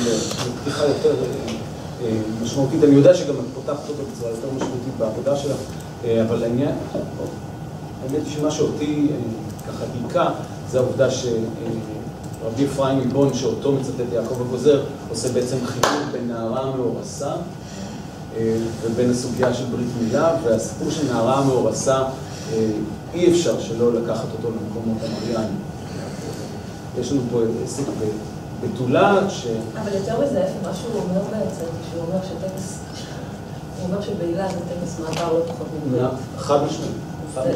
F: לפתיחה יותר משמעותית. אני יודע שגם את פותחת אותו בצורה יותר משמעותית בעבודה שלך, אבל העניין, האמת היא שמה שאותי ככה היכה, זה העובדה שרבי אפרים מבון, שאותו מצטט יעקב הגוזר, עושה בעצם חיבור בין נערה המאורסה ובין הסוגיה של ברית מילה, והסיפור של נערה המאורסה, אי אפשר שלא לקחת אותו למקומות המריאנים. יש לנו פה עסק בתולה ש...
G: אבל יותר מזה, מה שהוא אומר בעצם, שהוא אומר שטקס, הוא אומר שבעילה זה טקס מעבר לא פחות מגדול.
F: חד משמעית.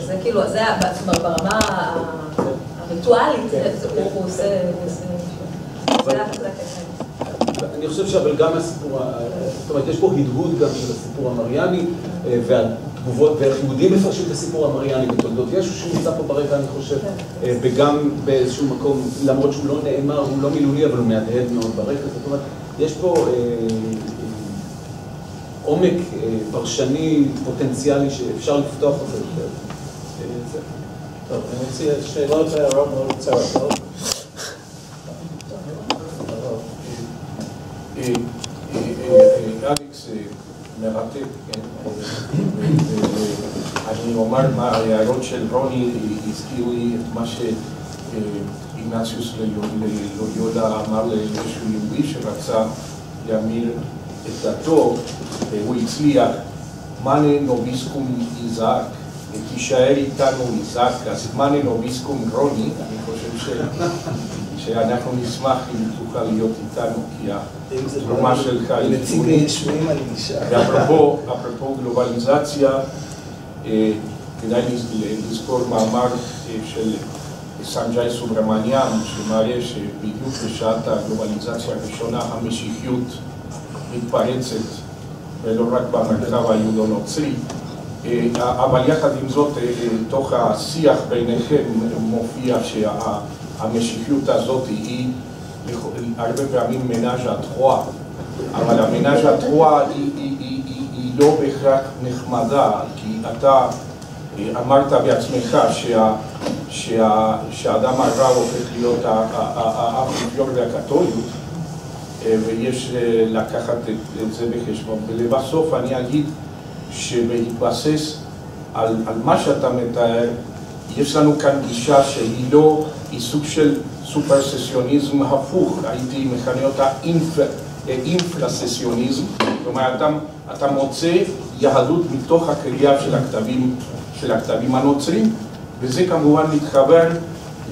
G: זה כאילו, זה ברמה הריטואלית, הוא עושה...
F: אני חושב אבל גם הסיפור, זאת אומרת, יש פה הדהוד גם של הסיפור המריאני, והתגובות, והחיבודים מפרשים את הסיפור המריאני בתולדות ישו, שהוא נמצא פה ברקע, אני חושב, וגם באיזשהו מקום, למרות שהוא לא נאמר, הוא לא מילולי, אבל הוא מהדהד מאוד ברקע. זאת אומרת, יש פה עומק פרשני, פוטנציאלי, שאפשר לפתוח אותו יותר.
A: טוב, אני מציע שאלות והערות מאוד קצרות.
H: אלכס מרתק, אני אומר מה ההערות של רוני הזכירו לי את מה שאיגנציוס לויולה אמר לאיזשהו יהודי שרצה להמיר את דתו, הוא הצליח, מנה נוביסקום איזק, תישאר איתנו איזק, אז מנה נוביסקום רוני, אני חושב שאנחנו נשמח אם תוכל להיות איתנו, כי התרומה שלך היא
D: נציג הישועים אני נשאר.
H: ואפרופו גלובליזציה, כדאי לזכור מאמר של סנג'אי סוברמניאן, שמראה שבדיוק בשעת הגלובליזציה הראשונה המשיחיות מתפרצת, ולא רק במרחב היהודו-נוצרי, אבל יחד עם זאת, תוך השיח ביניכם מופיע המשיחיות הזאת היא הרבה פעמים מנאז' הטרואה, אבל המנאז' הטרואה היא לא בהכרח נחמדה, כי אתה אמרת בעצמך שהאדם הרע הופך להיות האפיפיור והקתוליות, ויש לקחת את זה בחשבון. ולבסוף אני אגיד שבהתבסס על מה שאתה מתאר, יש לנו כאן גישה שהיא לא, היא סוג של סופרססיוניזם הפוך, הייתי מכנה אותה אינפלססיוניזם, כלומר אתה מוצא יהדות מתוך הקריאה של הכתבים הנוצרים, וזה כמובן מתחבר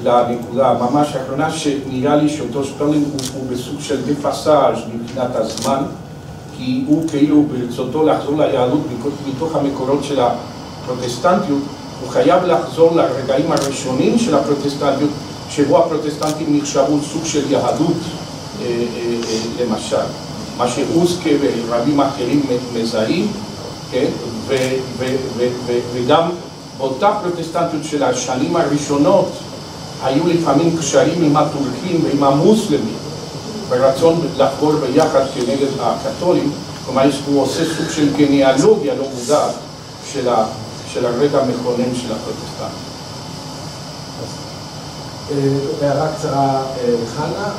H: לנקודה ממש האחרונה שנראה לי שאותו שפרלינג הוא בסוג של דפסאז' מבחינת הזמן, כי הוא כאילו ברצותו לחזור ליהדות מתוך המקורות של הפרוטסטנטיות, הוא חייב לחזור לרגעים הראשונים של הפרוטסטנטיות, שבו הפרוטסטנטים נחשבו סוג של יהדות, למשל, מה שאוסקה ורבים אחרים מזהים, וגם באותה פרוטסטנטיות של השנים הראשונות היו לפעמים קשרים עם הטורקים ועם המוסלמים, ברצון לחבור ביחד כנגד הקתולים, כלומר הוא עושה סוג של גניאלוגיה לא מודעת של הרגע המכונן של הפרוטסטנט.
I: הערה קצרה חנה,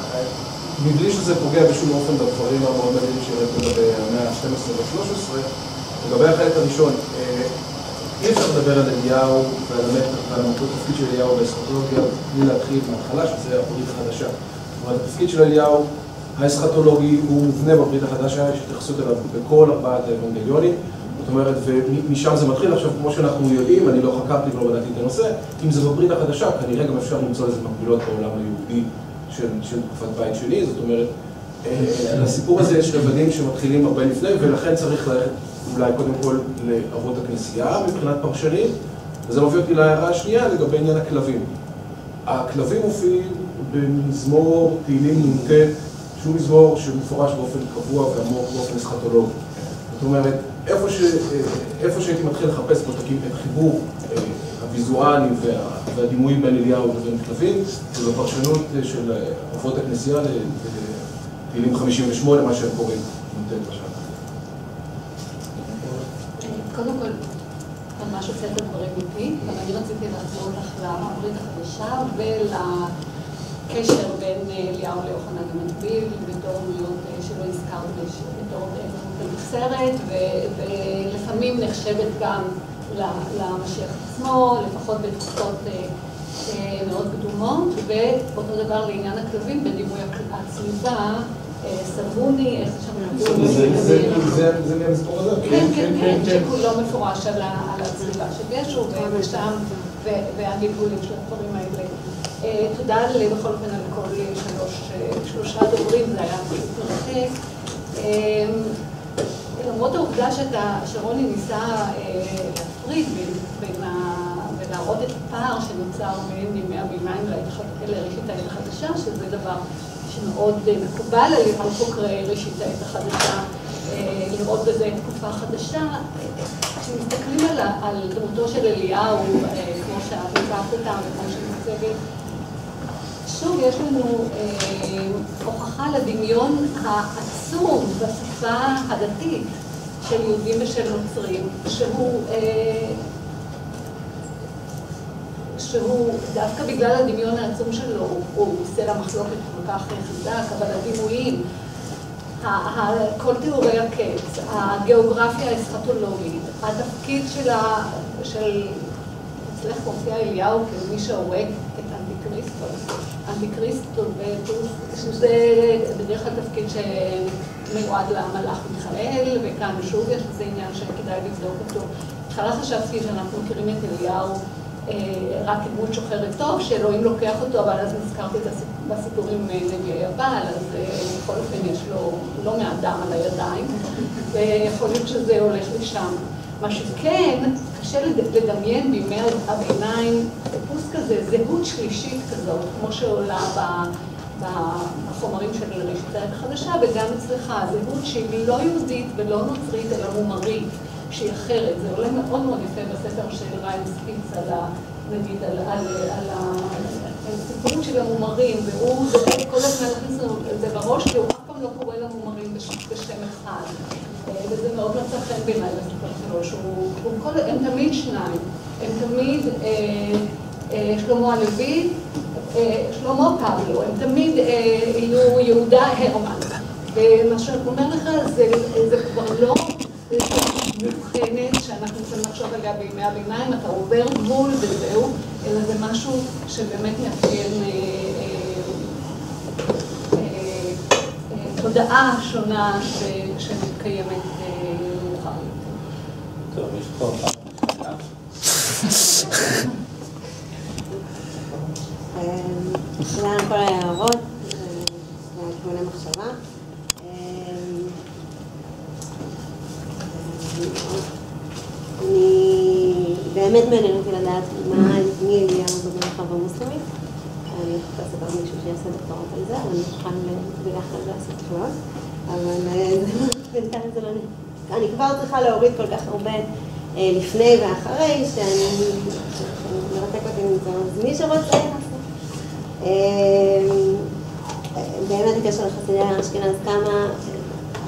I: מבלי שזה פוגע בשום אופן בדברים המאוד מעניינים שהראית לגבי המאה ה-12 ו-13, לגבי החלק הראשון, אי אפשר לדבר על אליהו ועל המטרות התפקיד של אליהו באסכטולוגיה בלי להתחיל מההתחלה, שזה הברית החדשה. זאת אומרת, התפקיד של אליהו האסכטולוגי הוא מובנה בברית החדשה, יש התייחסות אליו בכל ארבעת האבנגליונים. זאת אומרת, ומשם זה מתחיל. עכשיו, כמו שאנחנו יודעים, אני לא חקרתי ולא בדקתי את הנושא, אם זה בברית החדשה, כנראה גם אפשר למצוא איזה מקבילות בעולם היהודי של תקופת בית שני. זאת אומרת, לסיפור הזה יש רבדים שמתחילים הרבה לפני, ולכן צריך ללכת אולי קודם כל לאבות הכנסייה מבחינת פרשנים, וזה מביא אותי להערה השנייה לגבי עניין הכלבים. הכלבים מופיעים במזמור תהילים נ"ט, שהוא מזמור שמפורש באופן קבוע ועמוק באופן אסכטולוגי. זאת אומרת, איפה שהייתי מתחיל לחפש פה את חיבור הוויזואלי והדימויים בין אליהו לבין כלבים, זה בפרשנות של אבות הכנסייה לתהילים 58, מה שהם קוראים, נ"ט בשנה.
G: קודם כל, ממש עושה את הדברים איתי, אבל אני רציתי לחזור לך לברית החדשה ולקשר בין אליהו ליוחנן המטביל, בתור דמויות שלא הזכרת בתור סרט, ולפעמים נחשבת גם למשיח עצמו, לפחות בתקופות מאוד קדומות, ואותו דבר לעניין הכלבים בדימוי הצליבה, סבוני, איך שם
I: זה מהמספור הזה?
G: כן, כן, כן, שכולו מפורש על הצליבה של ישו ושם, והניבולים של הדברים האלה. תודה בכל אופן על כל שלושה דוברים, זה היה פשוט מרתק. למרות העובדה שרוני ניסה להפריד ולהראות את הפער שנוצר בין ימי הביניים לראשית העת החדשה, שזה דבר שמאוד מקובל על חוקרי ראשית העת החדשה, לראות בזה תקופה חדשה. כשמסתכלים על דמותו של אליהו, כמו שהזכרת אותה וכמו שמוצגת, שוב יש לנו הוכחה לדמיון העצום בשפה הדתית של יהודים ושל נוצרים, שהוא דווקא בגלל הדמיון העצום שלו, הוא סלע מחלוקת כל כך חזק, אבל הדימויים, כל תיאורי הקץ, הגיאוגרפיה האסכטולוגית, התפקיד של אצלך מופיע אליהו כמי שהורג את אנטיקריסטו, שזה בדרך כלל תפקיד שמיועד למלאך מיכאל, וכאן שוב יש לזה עניין שכדאי לבדוק אותו. התחלה חשבתי שאנחנו מכירים את אליהו רק כדמות שוחרת טוב, שאלוהים לוקח אותו, אבל אז נזכרתי בסיפורים נביאי הבעל, אז בכל אופן יש לו לא מעט דם על הידיים, ויכול להיות שזה הולך לשם. מה שכן, קשה לדמיין בימי הביניים טיפוס כזה, זהות שלישית כזאת, כמו שעולה בחומרים של ראשית העת החדשה, וגם אצלך, זהות שהיא לא יהודית ולא נוצרית, אלא מומרית, שהיא אחרת. זה עולה מאוד מאוד יפה בספר של ויינסטיין, נגיד, על הסיפורים של המומרים, והוא כל הזמן להכניס לנו את זה בראש, כי הוא אף פעם לא קורא למומרים בשם אחד. וזה מאוד מצא חן בעיניי בספר שלו, הם תמיד שניים, הם תמיד שלמה הלוי, שלמה פבלו, הם תמיד יהיו יהודה הרמן. ומה שאני אומר לך, זה כבר לא מבחנת שאנחנו צריכים לחשוב עליה בימי הביניים, אתה עובר גבול וזהו, אלא זה משהו שבאמת מאפיין תודעה שונה שמתקיימת מאוחר.
A: טוב, יש פה
B: תודה על כל ההערות וכיווני מחשבה. אני באמת מעניין אותי לדעת מי אליהו במרחב המוסלמי. אני יכולה לספר מישהו שיעשה דוקטורט על זה, אבל אני יכולה ביחד לעשות תחולות. אבל בינתיים זה לא אני כבר צריכה להוריד כל כך הרבה לפני ואחרי, שאני מרתק אותי מזה. אז מי שרוצה לעשות. באמת בקשר לחסידי אשכנז, כמה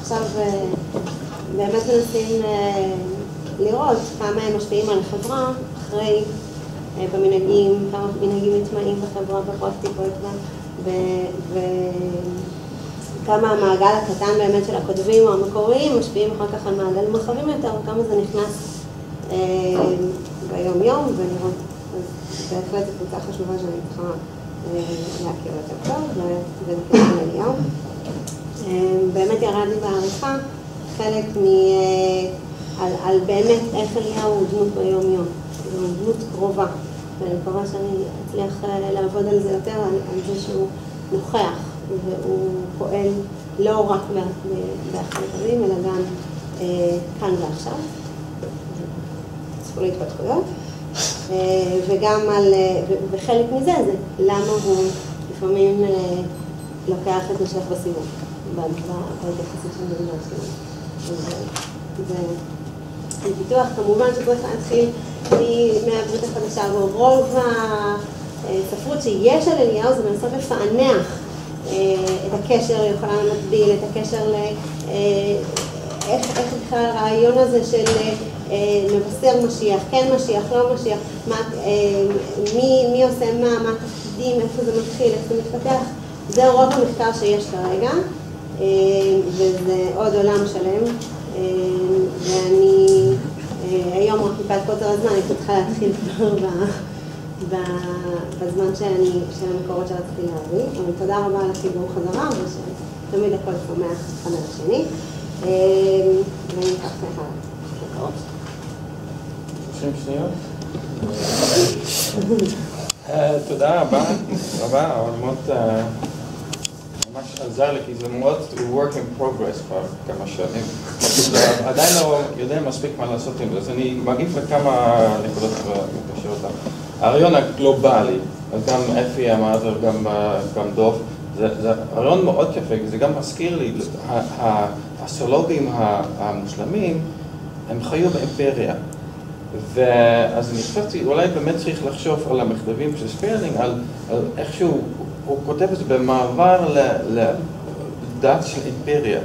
B: עכשיו באמת מנסים לראות כמה הם משפיעים על החברה אחרי במנהגים, כמה מנהגים נטמעים בחברה בפרקטיקות וכמה המעגל הקטן באמת של הכותבים או המקוריים משפיעים אחר כך על מעגלים רחבים יותר וכמה זה נכנס ביום יום, ולראות, אז בהחלט זו קבוצה חשובה שאני צריכה להכיר יותר טוב, ונכיר עם אליהו. באמת ירד לי בעריכה חלק על באמת איך אליהו הוא דמות ביום יום, הוא דמות קרובה, ואני מקווה שאני אצליח לעבוד על זה יותר, על זה שהוא נוכח, והוא פועל לא רק בהחלטים, אלא גם כאן ועכשיו, צפו להתפתחויות, וגם וחלק מזה זה למה הוא לפעמים לוקח את נשך בסיבוב, בהתייחסות של מדינה שלנו. זה פיתוח, כמובן שצריך להתחיל מהברית החדשה, ורוב הספרות שיש על אליהו זה מנסות לפענח את הקשר יכולה למקביל, את הקשר איך בכלל הרעיון הזה של מבשר משיח, כן משיח, לא משיח, מי עושה מה תפקידים, איפה זה מתחיל, איך זה מתפתח, זה רוב המחקר שיש כרגע, וזה עוד עולם שלם, ואני היום רק מפאת קוצר הזמן, אני צריכה להתחיל כבר בזמן של המקורות שרציתי להביא, אבל תודה רבה על החיבור חזרה, ושתמיד הכל צומח אחד על השני, ואני אקח לך מקורות.
C: 20 שניות. תודה רבה, אבל מאוד ממש עזר לי, כי זה מאוד work in progress כבר כמה שנים. עדיין לא יודע מספיק מה לעשות עם זה, אז אני מגיב לכמה נקודות ומקשר אותם. הרעיון הגלובלי, אז גם אפי אמר זה, גם דוב, זה רעיון מאוד יפה, זה גם מזכיר לי, האסטרולוגים המושלמים, הם חיו באימפריה. ואז אני חשבתי, אולי באמת צריך לחשוב על המכתבים של ספרלינג, על איכשהו, הוא כותב את זה במעבר לדת של אימפריה.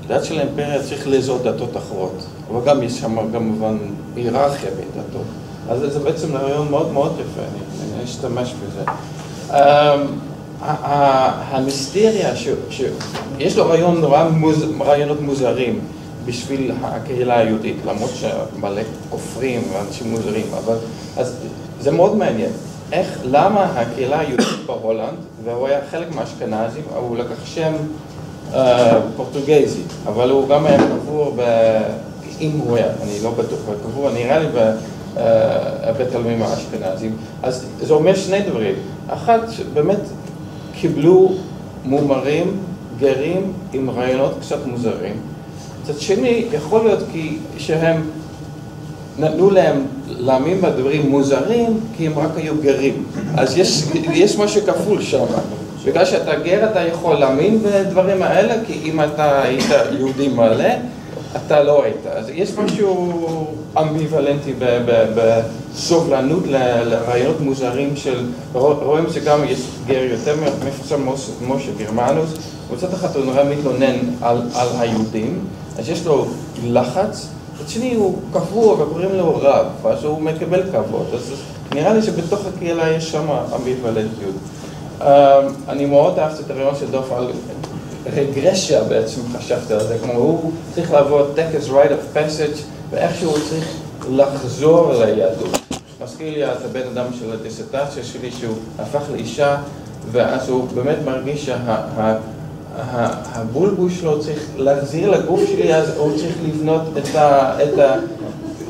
C: דת של האימפריה צריך לזהות דתות אחרות, אבל גם יש שם כמובן היררכיה בין דתות. אז זה בעצם רעיון מאוד מאוד יפה, אני אשתמש בזה. המיסטריה, יש לו רעיונות מוזרים בשביל הקהילה היהודית, למרות שמלא כופרים ואנשים מוזרים, אבל אז זה מאוד מעניין. למה הקהילה היהודית בהולנד, והוא היה חלק מהאשכנזים, הוא לקח שם פורטוגזי, אבל הוא גם היה קבור, אם הוא היה, אני לא בטוח, קבור, נראה לי בתלמידים האשכנזים. אז זה אומר שני דברים. אחד, באמת קיבלו מומרים, גרים, עם רעיונות קצת מוזרים. מצד שני, יכול להיות שהם נתנו להם להאמין בדברים מוזרים, כי הם רק היו גרים. אז יש משהו כפול שם. בגלל שאתה גר, אתה יכול להאמין בדברים האלה, כי אם אתה היית יהודי מלא, אתה לא היית. אז יש משהו אמביוולנטי בסובלנות לרעיונות מוזרים של, רואים שגם יש גר יותר מפורסם משה גרמנוס, מצד אחד הוא נראה מתלונן על היהודים, אז יש לו לחץ, מצד שני הוא קבוע וקוראים לו רב, אז הוא מקבל כבוד, אז נראה לי שבתוך הקהילה יש שם אמביוולנטיות. אני מאוד אהבתי את הרעיון של דוף על רגרשיה בעצם, חשבתי על זה, כמו הוא צריך לעבור טקס rite of passage, ואיכשהו הוא צריך לחזור ליהדות. מזכיר לי את הבן אדם של הדיסרטציה שלי שהוא הפך לאישה, ואז הוא באמת מרגיש שהבולבול שלו צריך להחזיר לגוף שלי, אז הוא צריך לבנות את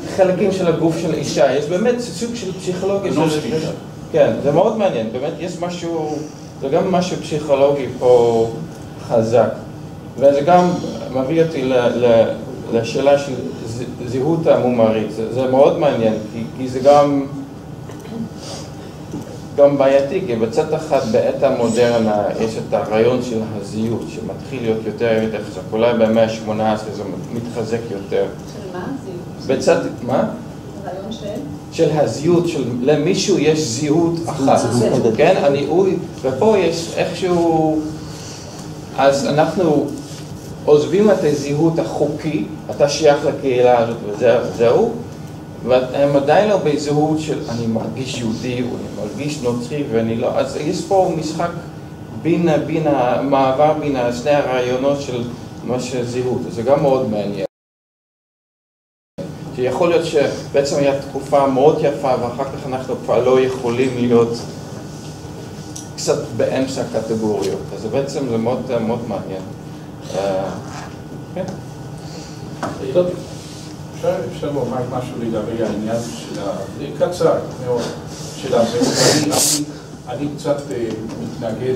C: החלקים של הגוף של אישה. יש באמת סוג של פסיכולוגיה. כן, זה מאוד מעניין, באמת יש משהו, זה גם משהו פסיכולוגי פה חזק. וזה גם מביא אותי לשאלה של זהות המומרית, זה מאוד מעניין, כי זה גם בעייתי, כי בצד אחד בעת המודרנה יש את הרעיון של הזהות, שמתחיל להיות יותר חזק, אולי במאה ה-18 זה מתחזק יותר.
G: של מה?
C: בצד, מה?
G: הרעיון
C: של הזהות, למישהו יש זהות אחת, כן? ופה יש איכשהו, אז אנחנו עוזבים את הזהות החוקי, אתה שייך לקהילה הזאת וזהו, והם עדיין לא בזהות של אני מרגיש יהודי, או אני מרגיש נוצרי ואני לא, אז יש פה משחק בין המעבר בין שני הרעיונות של מה שזהות, זה גם מאוד מעניין. כי יכול להיות שבעצם הייתה תקופה מאוד יפה ואחר כך אנחנו כבר לא יכולים להיות קצת באמצע הקטגוריות. אז בעצם זה מאוד מעניין. כן.
H: טוב. אפשר לומר משהו לגבי העניין של קצר מאוד של הזה. אני קצת מתנגד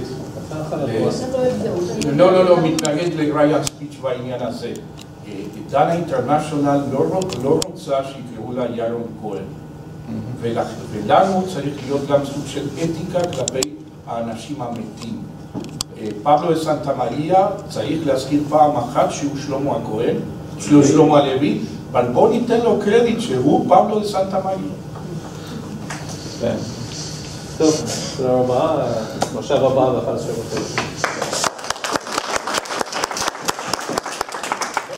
H: מתנגד לריאן ספיץ' בעניין הזה. דנה אינטרנשיונל לא רוצה שיקראו לה ירון כהן, ולנו צריך להיות גם סוג של אתיקה כלפי האנשים המתים. פבלו דה סנטה מריה צריך להזכיר פעם אחת שהוא שלמה הכהן, שלמה הלוי, אבל בואו ניתן לו קרדיט שהוא פבלו דה סנטה מריה.
A: טוב, תודה רבה, מושב הבא ואחר שבוע.